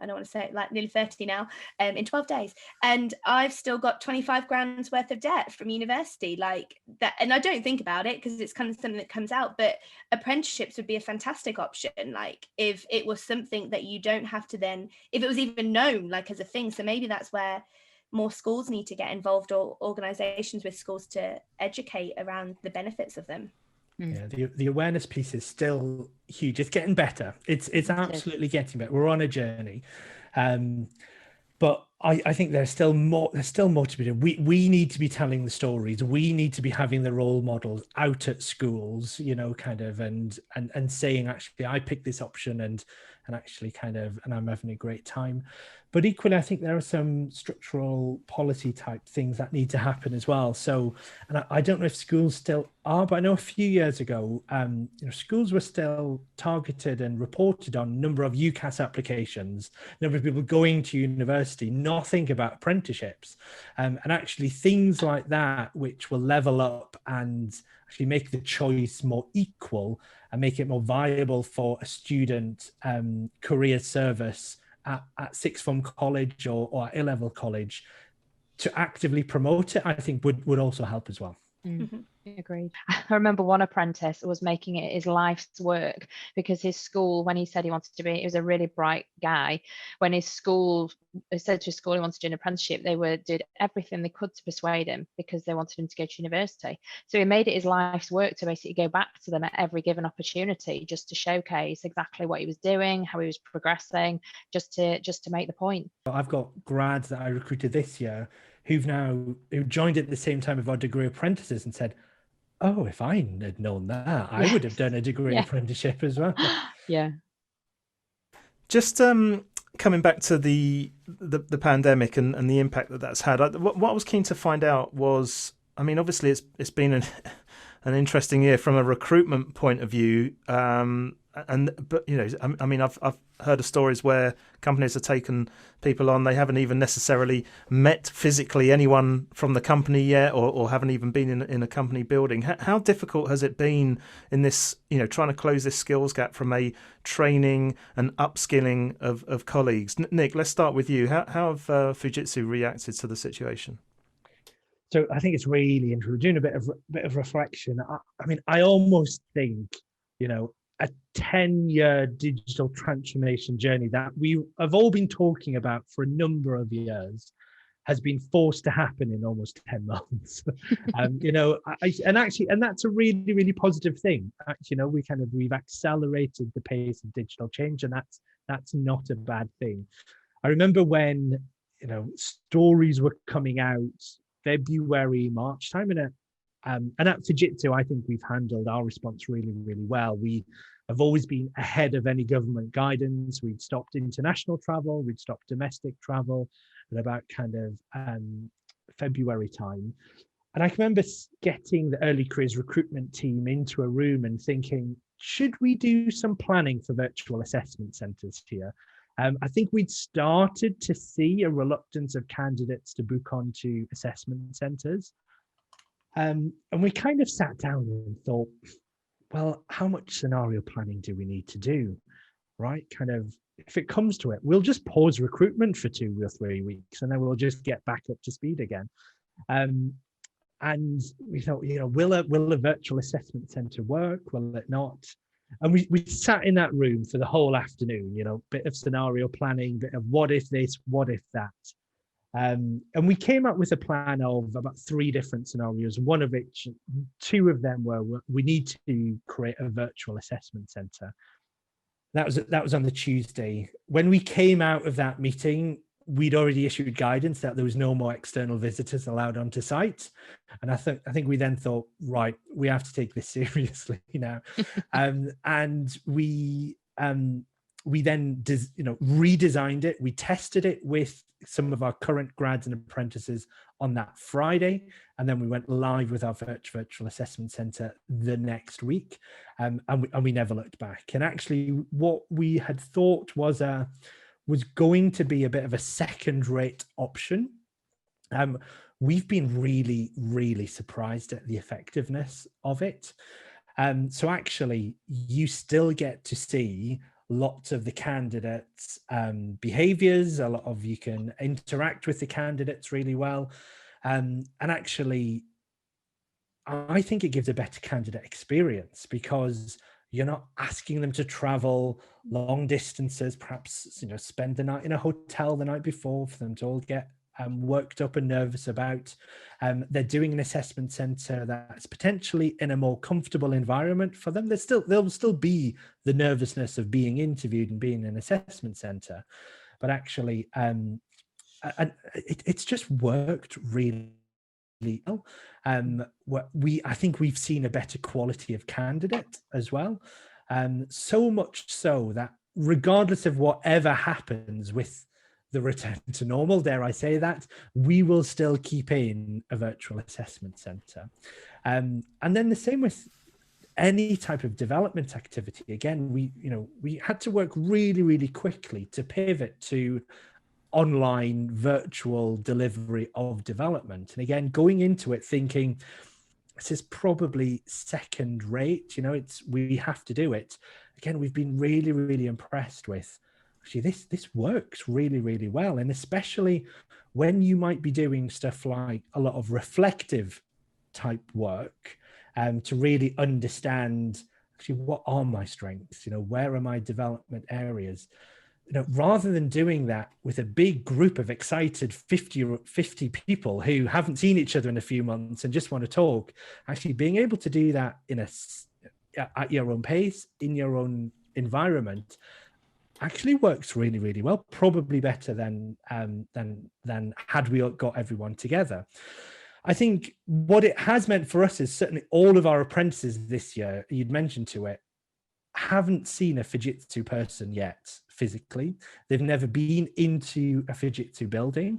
I don't want to say it, like nearly 30 now, in 12 days. And I've still got 25 grand's worth of debt from university, like that. And I don't think about it because it's kind of something that comes out, but apprenticeships would be a fantastic option. Like if it was something that you don't have to then, if it was even known like as a thing. So maybe that's where more schools need to get involved, or organizations with schools to educate around the benefits of them. Yeah, the awareness piece is still huge. It's getting better. It's absolutely getting better. We're on a journey, but I think there's still more to be done. We need to be telling the stories. We need to be having the role models out at schools, you know, kind of and saying, actually, I picked this option and actually kind of, and I'm having a great time. But equally, I think there are some structural policy type things that need to happen as well. So, and I don't know if schools still are, but I know a few years ago, you know, schools were still targeted and reported on number of UCAS applications, number of people going to university, nothing about apprenticeships, and actually things like that, which will level up and actually make the choice more equal and make it more viable for a student career service at sixth form college or at A-level college, to actively promote it, I think would also help as well. Mm-hmm. Agreed. I remember one apprentice was making it his life's work because his school, when he said he wanted to be, he was a really bright guy. When his school said to his school he wanted to do an apprenticeship, they did everything they could to persuade him because they wanted him to go to university. So he made it his life's work to basically go back to them at every given opportunity, just to showcase exactly what he was doing, how he was progressing, just to make the point. I've got grads that I recruited this year who joined at the same time of our degree apprentices and said, oh, if I had known that, I would have done a degree apprenticeship as well. Yeah. Just coming back to the pandemic and the impact that's had, what I was keen to find out was, I mean, obviously it's been an interesting year from a recruitment point of view, but you know, I mean, I've heard of stories where companies have taken people on, they haven't even necessarily met physically anyone from the company yet, or haven't even been in a company building. How difficult has it been in this, you know, trying to close this skills gap from a training and upskilling of colleagues? Nick, let's start with you. How have Fujitsu reacted to the situation? So I think it's really interesting. We're doing a bit of reflection. I mean, I almost think, you know, a 10-year digital transformation journey that we have all been talking about for a number of years has been forced to happen in almost 10 months. You know, and that's a really, really positive thing. You know, we've accelerated the pace of digital change, and that's not a bad thing. I remember when, you know, stories were coming out February, March time, and at Fujitsu, I think we've handled our response really, really well. We have always been ahead of any government guidance. We'd stopped international travel, we'd stopped domestic travel at about kind of February time. And I can remember getting the early careers recruitment team into a room and thinking, should we do some planning for virtual assessment centres here? I think we'd started to see a reluctance of candidates to book onto assessment centres. And we kind of sat down and thought, well, how much scenario planning do we need to do, right? Kind of, if it comes to it, we'll just pause recruitment for 2 or 3 weeks and then we'll just get back up to speed again. And we thought, you know, will a virtual assessment centre work? Will it not? And we sat in that room for the whole afternoon, you know, bit of scenario planning, bit of what if this, what if that. And we came up with a plan of about 3 different scenarios, one of which 2 of them were we need to create a virtual assessment centre. That was on the Tuesday. When we came out of that meeting, we'd already issued guidance that there was no more external visitors allowed onto site. And I think we then thought, right, we have to take this seriously now. And we then redesigned it. We tested it with some of our current grads and apprentices on that Friday, and then we went live with our virtual assessment centre the next week, and we never looked back. And actually, what we had thought was going to be a bit of a second-rate option. We've been really, really surprised at the effectiveness of it. So actually, you still get to see lots of the candidates' behaviours. A lot of you can interact with the candidates really well, and actually, I think it gives a better candidate experience because you're not asking them to travel long distances, perhaps spend the night in a hotel the night before for them to all get worked up and nervous about. They're doing an assessment centre that's potentially in a more comfortable environment for them. There'll still be the nervousness of being interviewed and being in an assessment centre, but actually, it's just worked really well. I think we've seen a better quality of candidate as well. So much so that regardless of whatever happens with the return to normal, dare I say that, we will still keep in a virtual assessment centre. And then the same with any type of development activity. Again, we had to work really, really quickly to pivot to online virtual delivery of development. And again, going into it thinking, this is probably second rate, we have to do it. Again, we've been really, really impressed with, actually, this works really, really well. And especially when you might be doing stuff like a lot of reflective type work, to really understand, actually, what are my strengths? Where are my development areas? Rather than doing that with a big group of excited 50 people who haven't seen each other in a few months and just want to talk, actually being able to do that at your own pace, in your own environment, actually works really, really well, probably better than had we got everyone together. I think what it has meant for us is certainly all of our apprentices this year, you'd mentioned to it, haven't seen a Fujitsu person yet physically. They've never been into a Fujitsu building,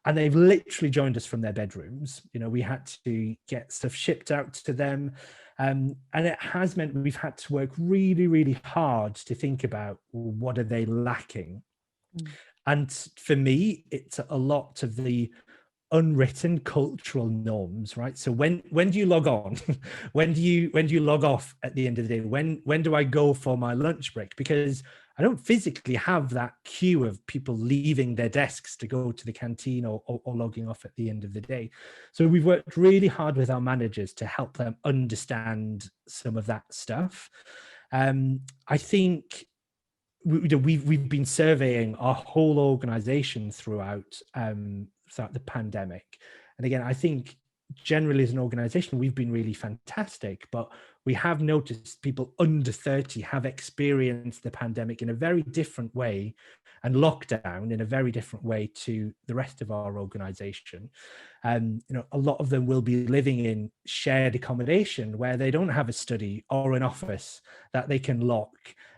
and they've literally joined us from their bedrooms. We had to get stuff shipped out to them. And it has meant we've had to work really, really hard to think about what are they lacking. And for me, it's a lot of the unwritten cultural norms, right? So when do you log on? when do you log off at the end of the day? When do I go for my lunch break? Because I don't physically have that queue of people leaving their desks to go to the canteen or logging off at the end of the day. So we've worked really hard with our managers to help them understand some of that stuff. I think we've been surveying our whole organization throughout the pandemic. And again, I think generally as an organization, we've been really fantastic, but we have noticed people under 30 have experienced the pandemic in a very different way and lockdown in a very different way to the rest of our organization. A lot of them will be living in shared accommodation where they don't have a study or an office that they can lock.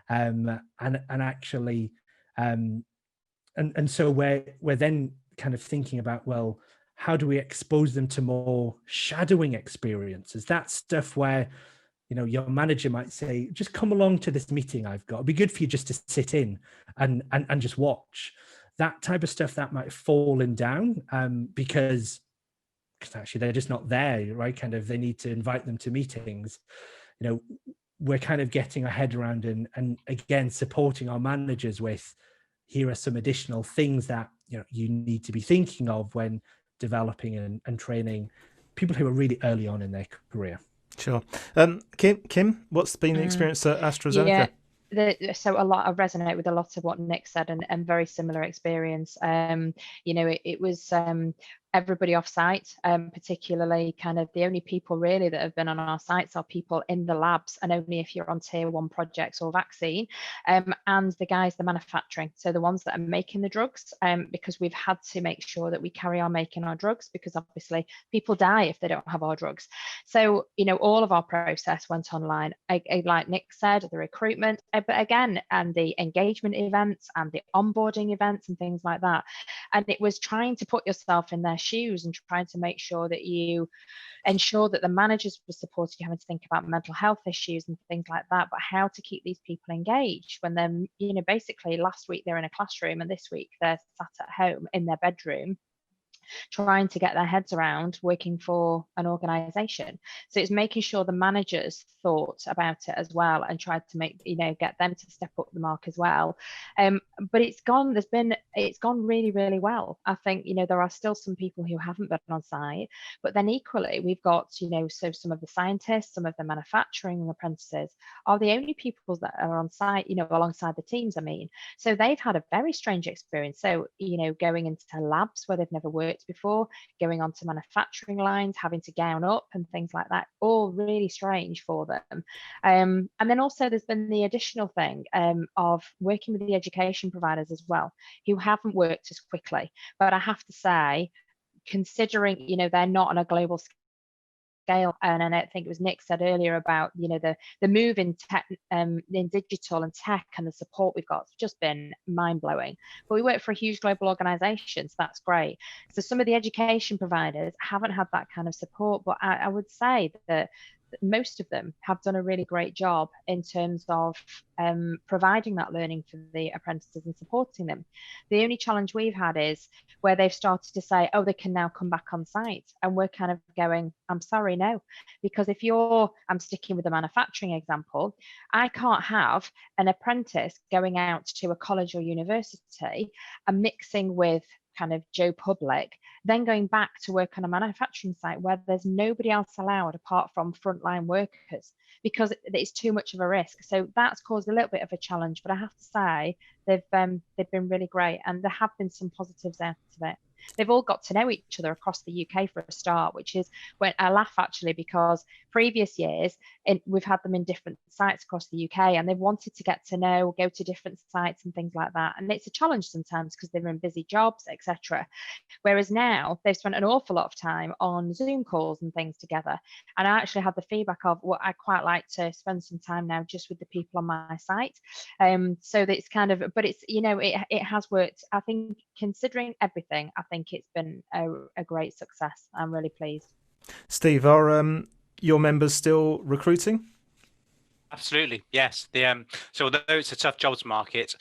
And so we're then kind of thinking about, well, how do we expose them to more shadowing experiences? That stuff where, your manager might say, just come along to this meeting I've got. It'd be good for you just to sit in and just watch. That type of stuff that might have fallen down because actually they're just not there, right? Kind of, they need to invite them to meetings. We're kind of getting our head around and again, supporting our managers with, here are some additional things that you need to be thinking of when developing and training people who are really early on in their career. Sure. Kim, what's been the experience at AstraZeneca? So I resonate with a lot of what Nick said, and very similar experience. It was everybody off site, particularly kind of the only people really that have been on our sites are people in the labs, and only if you're on tier 1 projects or vaccine, and the manufacturing, so the ones that are making the drugs, because we've had to make sure that we carry on making our drugs, because obviously people die if they don't have our drugs. So all of our process went online, like Nick said, the recruitment, but again, and the engagement events and the onboarding events and things like that. And it was trying to put yourself in their their shoes and trying to make sure that you ensure that the managers were supported, you having to think about mental health issues and things like that, but how to keep these people engaged when they're, you know, basically last week they're in a classroom and this week they're sat at home in their bedroom trying to get their heads around working for an organization. So it's making sure the managers thought about it as well and tried to make, you know, get them to step up the mark as well. But it's gone really, really well. I think, you know, there are still some people who haven't been on site, but then equally we've got, you know, so some of the scientists, some of the manufacturing apprentices are the only people that are on site, you know, alongside the teams, I mean. So they've had a very strange experience. So, you know, going into labs where they've never worked before, going onto manufacturing lines, having to gown up and things like that, all really strange for them. And then also there's been the additional thing of working with the education providers as well, who haven't worked as quickly. But I have to say, considering, you know, they're not on a global scale, and I think it was Nick said earlier about, you know, the move in tech, in digital and tech, and the support we've got, it's just been mind-blowing. But we work for a huge global organization, so that's great. So some of the education providers haven't had that kind of support, but I would say that most of them have done a really great job in terms of providing that learning for the apprentices and supporting them. The only challenge we've had is where they've started to say, oh, they can now come back on site. And we're kind of going, I'm sorry, no. Because if I'm sticking with the manufacturing example, I can't have an apprentice going out to a college or university and mixing with kind of Joe Public, then going back to work on a manufacturing site where there's nobody else allowed apart from frontline workers, because it's too much of a risk. So that's caused a little bit of a challenge, but I have to say they've been really great, and there have been some positives out of it. They've all got to know each other across the UK for a start, which is when I laugh actually, because previous years we've had them in different sites across the UK and they've wanted to get to know, go to different sites and things like that. And it's a challenge sometimes because they're in busy jobs, etc. Whereas now they've spent an awful lot of time on Zoom calls and things together. And I actually had the feedback of what I quite like to spend some time now just with the people on my site. So that it's kind of, but it's, you know, it has worked. I think considering everything, I think it's been a great success. I'm really pleased. Steve, are your members still recruiting? Absolutely, yes. So although it's a tough jobs market,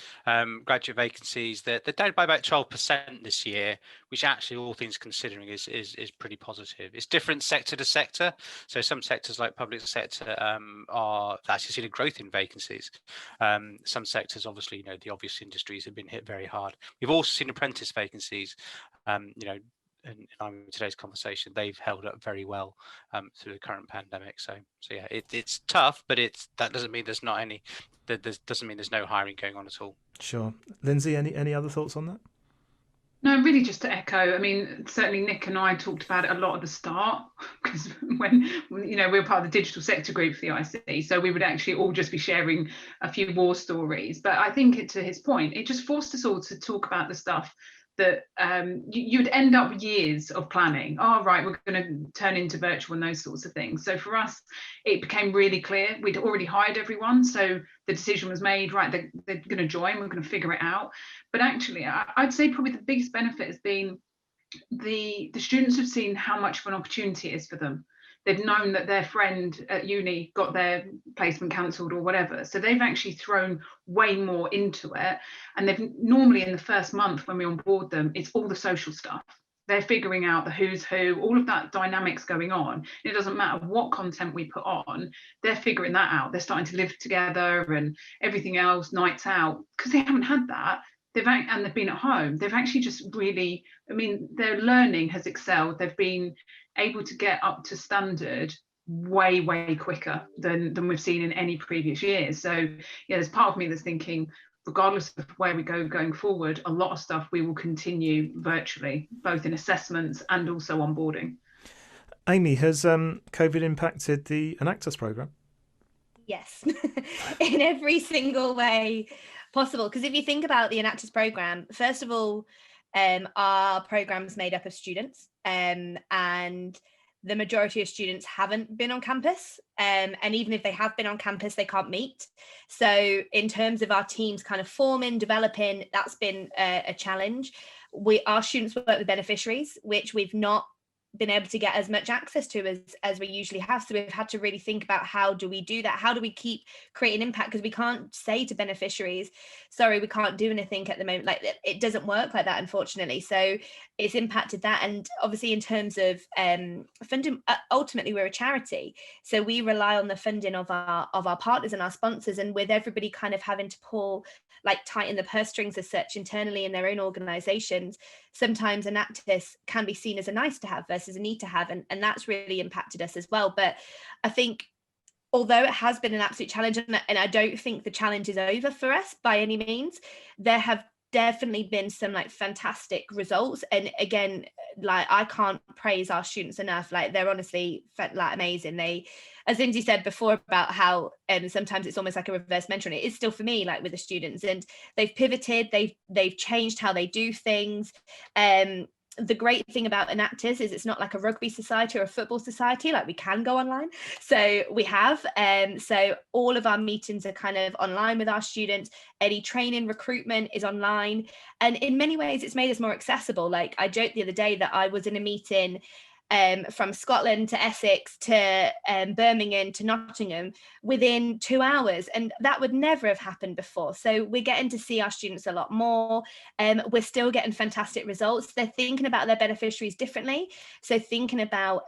graduate vacancies, they're down by about 12% this year, which actually, all things considering, is pretty positive. It's different sector to sector. So some sectors like public sector are actually seeing a growth in vacancies. Some sectors, obviously, you know, the obvious industries have been hit very hard. We've also seen apprentice vacancies, you know, in today's conversation, they've held up very well through the current pandemic. So yeah, it's tough, but that doesn't mean there's not any. Doesn't mean there's no hiring going on at all. Sure, Lindsey, any other thoughts on that? No, really just to echo. I mean, certainly Nick and I talked about it a lot at the start, because when, you know, we were part of the digital sector group for the IC, so we would actually all just be sharing a few war stories. But I think to his point, it just forced us all to talk about the stuff that you'd end up with years of planning. Oh, right, we're going to turn into virtual and those sorts of things. So for us, it became really clear. We'd already hired everyone. So the decision was made, right, they're going to join, we're going to figure it out. But actually, I'd say probably the biggest benefit has been the students have seen how much of an opportunity it is for them. They've known that their friend at uni got their placement cancelled or whatever. So they've actually thrown way more into it. And they've normally, in the first month when we onboard them, it's all the social stuff. They're figuring out the who's who, all of that dynamics going on. It doesn't matter what content we put on, they're figuring that out. They're starting to live together and everything else, nights out, because they haven't had that. They've been at home. They've actually just really, I mean, their learning has excelled. They've been able to get up to standard way quicker than we've seen in any previous years. So yeah, there's part of me that's thinking, regardless of where we go going forward, a lot of stuff we will continue virtually, both in assessments and also onboarding. Amy, has COVID impacted the Enactus programme? Yes, in every single way possible. Because if you think about the Enactus programme, first of all, our programme is made up of students, and the majority of students haven't been on campus, and even if they have been on campus, they can't meet. So in terms of our teams kind of forming, developing, that's been a challenge. our students work with beneficiaries, which we've not been able to get as much access to as we usually have. So we've had to really think about, how do we do that? How do we keep creating impact? Because we can't say to beneficiaries, sorry, we can't do anything at the moment. Like, it doesn't work like that, unfortunately. So it's impacted that. And obviously in terms of funding, ultimately we're a charity, so we rely on the funding of our partners and our sponsors, and with everybody kind of having to pull, like, tighten the purse strings as such internally in their own organizations, sometimes Enactus can be seen as a nice to have versus a need to have, and that's really impacted us as well. But I think, although it has been an absolute challenge, and I don't think the challenge is over for us by any means, there have definitely been some like fantastic results. And again, like, I can't praise our students enough. Like, they're honestly like amazing. They, as Lindsey said before about how sometimes it's almost like a reverse mentoring, it is still for me, like with the students, and they've pivoted, they've changed how they do things. The great thing about Enactus is it's not like a rugby society or a football society. Like, we can go online, so we have, so all of our meetings are kind of online with our students. Any training, recruitment is online, and in many ways it's made us more accessible. Like, I joked the other day that I was in a meeting from Scotland to Essex to Birmingham to Nottingham within 2 hours, and that would never have happened before. So we're getting to see our students a lot more. We're still getting fantastic results. They're thinking about their beneficiaries differently. So thinking about,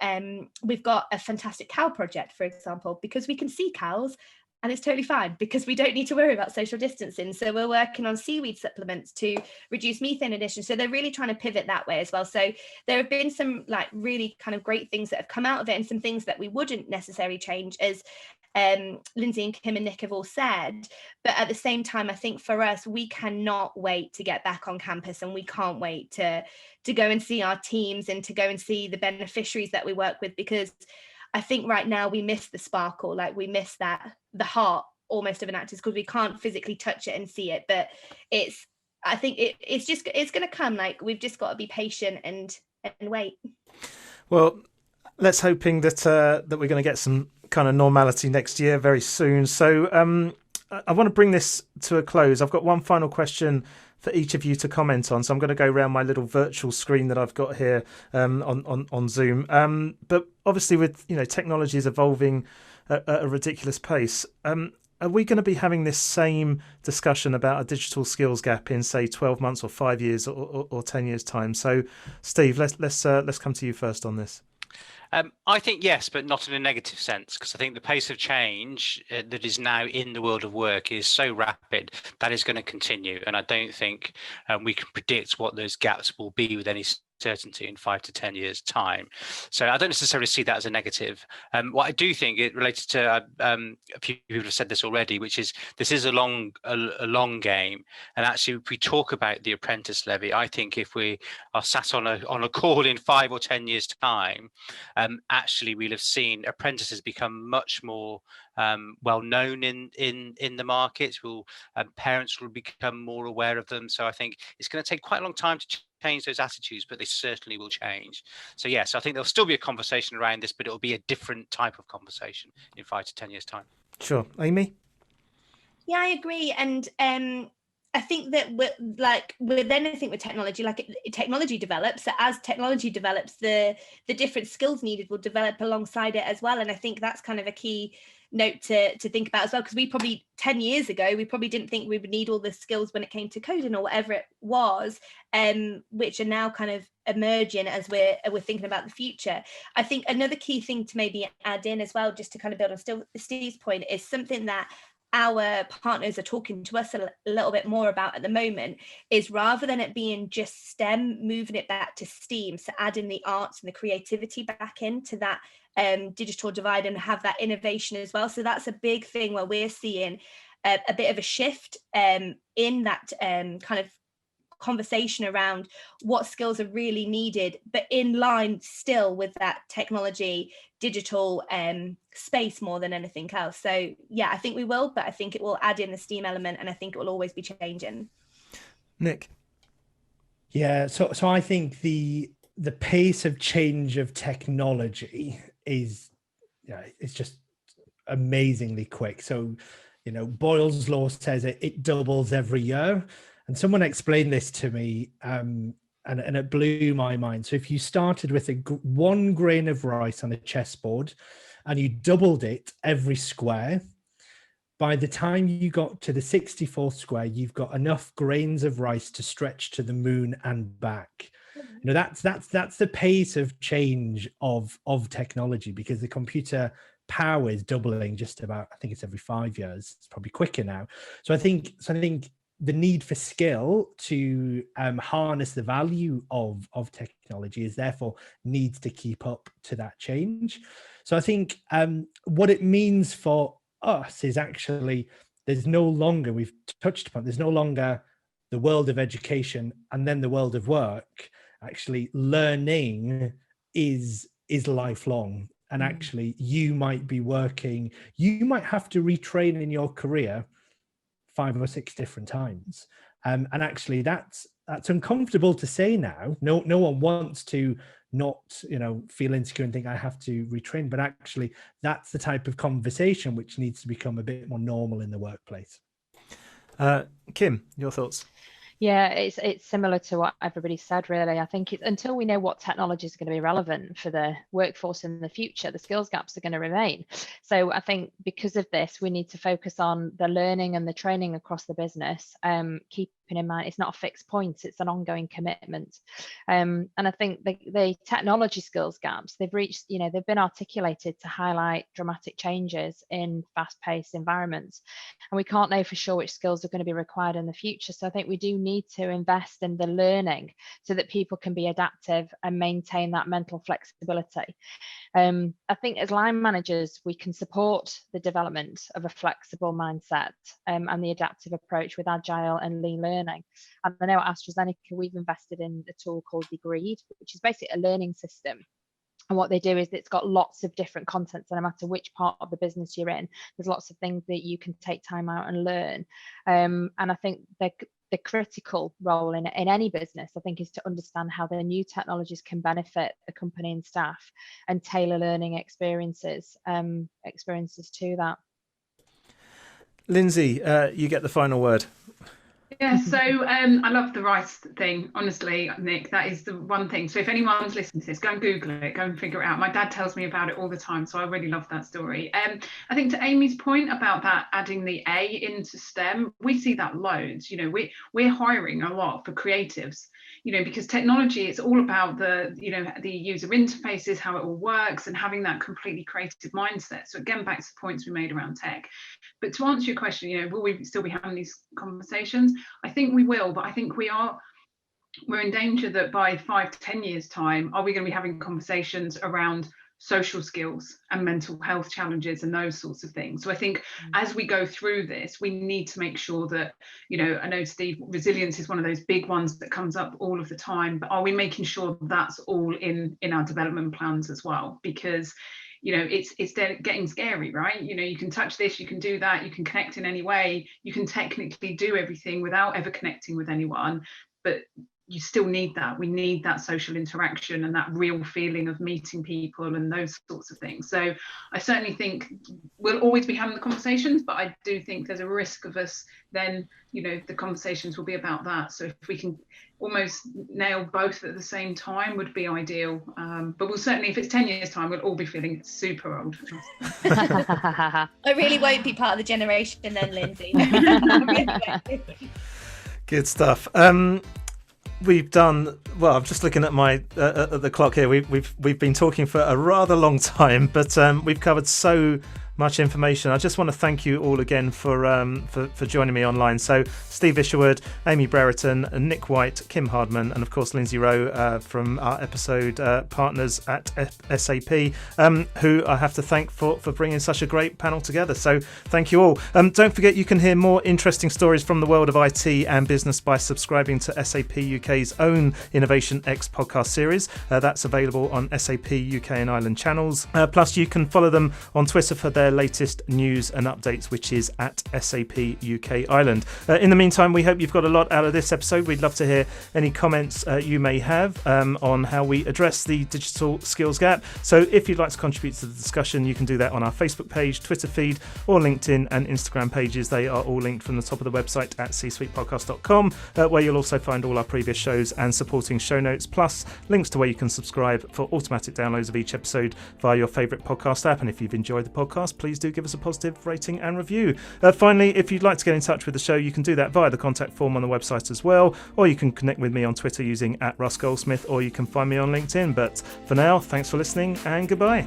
we've got a fantastic cow project, for example, because we can see cows, and it's totally fine because we don't need to worry about social distancing. So we're working on seaweed supplements to reduce methane emissions. So they're really trying to pivot that way as well. So there have been some like really kind of great things that have come out of it, and some things that we wouldn't necessarily change, as Lindsey and Kim and Nick have all said. But at the same time, I think for us, we cannot wait to get back on campus, and we can't wait to go and see our teams and to go and see the beneficiaries that we work with, because I think right now we miss the sparkle, like we miss that, the heart almost of Enactus, because we can't physically touch it and see it. But I think it's going to come. Like, we've just got to be patient and wait. Well, let's hoping that that we're going to get some kind of normality next year very soon. So I want to bring this to a close. I've got one final question for each of you to comment on. So I'm going to go around my little virtual screen that I've got here on Zoom. But obviously, with technology is evolving at a ridiculous pace. Are we going to be having this same discussion about a digital skills gap in, say, 12 months or 5 years or 10 years time? So, Steve, let's come to you first on this. I think yes, but not in a negative sense, because I think the pace of change that is now in the world of work is so rapid that is going to continue. And I don't think we can predict what those gaps will be with any certainty in 5 to 10 years time. So I don't necessarily see that as a negative. What I do think, it related to a few people have said this already, which is this is a long game. And actually, if we talk about the apprentice levy, I think if we are sat on a call in 5 or 10 years time, actually we'll have seen apprentices become much more well known in the market. Parents will become more aware of them. So I think it's going to take quite a long time to change those attitudes, but they certainly will change. So yes, I think there'll still be a conversation around this, but it'll be a different type of conversation in 5 to 10 years time. Sure. Amy? Yeah, I agree. And I think that with anything with technology, like technology develops. So as technology develops, the different skills needed will develop alongside it as well. And I think that's kind of a key note to think about as well, because we probably 10 years ago we probably didn't think we would need all the skills when it came to coding or whatever it was, which are now kind of emerging as we're thinking about the future. I think another key thing to maybe add in as well, just to kind of build on Steve's point, is something that our partners are talking to us a little bit more about at the moment, is rather than it being just STEM, moving it back to STEAM, so adding the arts and the creativity back into that digital divide and have that innovation as well. So that's a big thing where we're seeing a bit of a shift in that kind of conversation around what skills are really needed, but in line still with that technology, digital space more than anything else. So yeah, I think we will, but I think it will add in the STEAM element, and I think it will always be changing. Nick? Yeah, so I think the pace of change of technology is, it's just amazingly quick. So, Boyle's law says it doubles every year. And someone explained this to me. and it blew my mind. So if you started with one grain of rice on a chessboard and you doubled it every square, by the time you got to the 64th square, you've got enough grains of rice to stretch to the moon and back. You know, that's the pace of change of technology, because the computer power is doubling just about, I think it's every 5 years. It's probably quicker now. So I think the need for skill to harness the value of technology is therefore needs to keep up to that change. So I think what it means for us is actually there's no longer, we've touched upon, there's no longer the world of education and then the world of work. Actually, learning is lifelong. And actually, you might be working, you might have to retrain in your career 5 or 6 different times. And actually, that's uncomfortable to say now. No one wants to not, feel insecure and think I have to retrain. But actually, that's the type of conversation which needs to become a bit more normal in the workplace. Kim, your thoughts? Yeah, it's similar to what everybody said, really. I think until we know what technology is going to be relevant for the workforce in the future, the skills gaps are going to remain. So I think because of this, we need to focus on the learning and the training across the business, keeping in mind it's not a fixed point, it's an ongoing commitment. And I think the technology skills gaps, they've been articulated to highlight dramatic changes in fast-paced environments. And we can't know for sure which skills are going to be required in the future. So I think we do need to invest in the learning so that people can be adaptive and maintain that mental flexibility. I think as line managers, we can support the development of a flexible mindset and the adaptive approach with agile and lean learning. And I know at AstraZeneca, we've invested in a tool called Degreed, which is basically a learning system. And what they do is it's got lots of different content, so no matter which part of the business you're in, there's lots of things that you can take time out and learn. And I think the critical role in any business, I think, is to understand how the new technologies can benefit the company and staff and tailor learning experiences to that. Lindsey, you get the final word. Yeah, so I love the rice thing, honestly, Nick. That is the one thing. So if anyone's listening to this, go and Google it, go and figure it out. My dad tells me about it all the time, so I really love that story. I think to Amy's point about that, adding the A into STEM, we see that loads. We're hiring a lot for creatives, because technology, it's all about the user interfaces, how it all works, and having that completely creative mindset. So again, back to the points we made around tech. But to answer your question, will we still be having these conversations? I think we will, but I think we're in danger that by 5 to 10 years time, are we going to be having conversations around social skills and mental health challenges and those sorts of things? So I think as we go through this, we need to make sure that, I know, Steve, resilience is one of those big ones that comes up all of the time, but are we making sure that's all in our development plans as well? Because it's getting scary, right? You can touch this, you can do that, you can connect in any way, you can technically do everything without ever connecting with anyone, but you still need that. We need that social interaction and that real feeling of meeting people and those sorts of things. So I certainly think we'll always be having the conversations, but I do think there's a risk of us then, the conversations will be about that. So if we can almost nail both at the same time would be ideal. But we'll certainly, if it's 10 years time, we'll all be feeling super old. I really won't be part of the generation then, Lindsey. Good stuff. We've done well. I'm just looking at at the clock here. We've been talking for a rather long time, but we've covered so much information. I just want to thank you all again for joining me online. So Steve Isherwood, Amy Brereton, Nick White, Kim Hardman, and of course Lindsey Rowe from our episode partners at SAP, who I have to thank for bringing such a great panel together. So thank you all. Don't forget you can hear more interesting stories from the world of IT and business by subscribing to SAP UK's own Innovation X podcast series. That's available on SAP UK and Ireland channels. Plus you can follow them on Twitter for their their latest news and updates, which is at SAP UK Ireland. In the meantime, we hope you've got a lot out of this episode. We'd love to hear any comments you may have on how we address the digital skills gap. So if you'd like to contribute to the discussion, you can do that on our Facebook page, Twitter feed, or LinkedIn and Instagram pages. They are all linked from the top of the website at csuitepodcast.com, where you'll also find all our previous shows and supporting show notes, plus links to where you can subscribe for automatic downloads of each episode via your favourite podcast app. And if you've enjoyed the podcast, please do give us a positive rating and review. Finally, if you'd like to get in touch with the show, you can do that via the contact form on the website as well, or you can connect with me on Twitter using @RussGoldsmith, or you can find me on LinkedIn. But for now, thanks for listening and goodbye.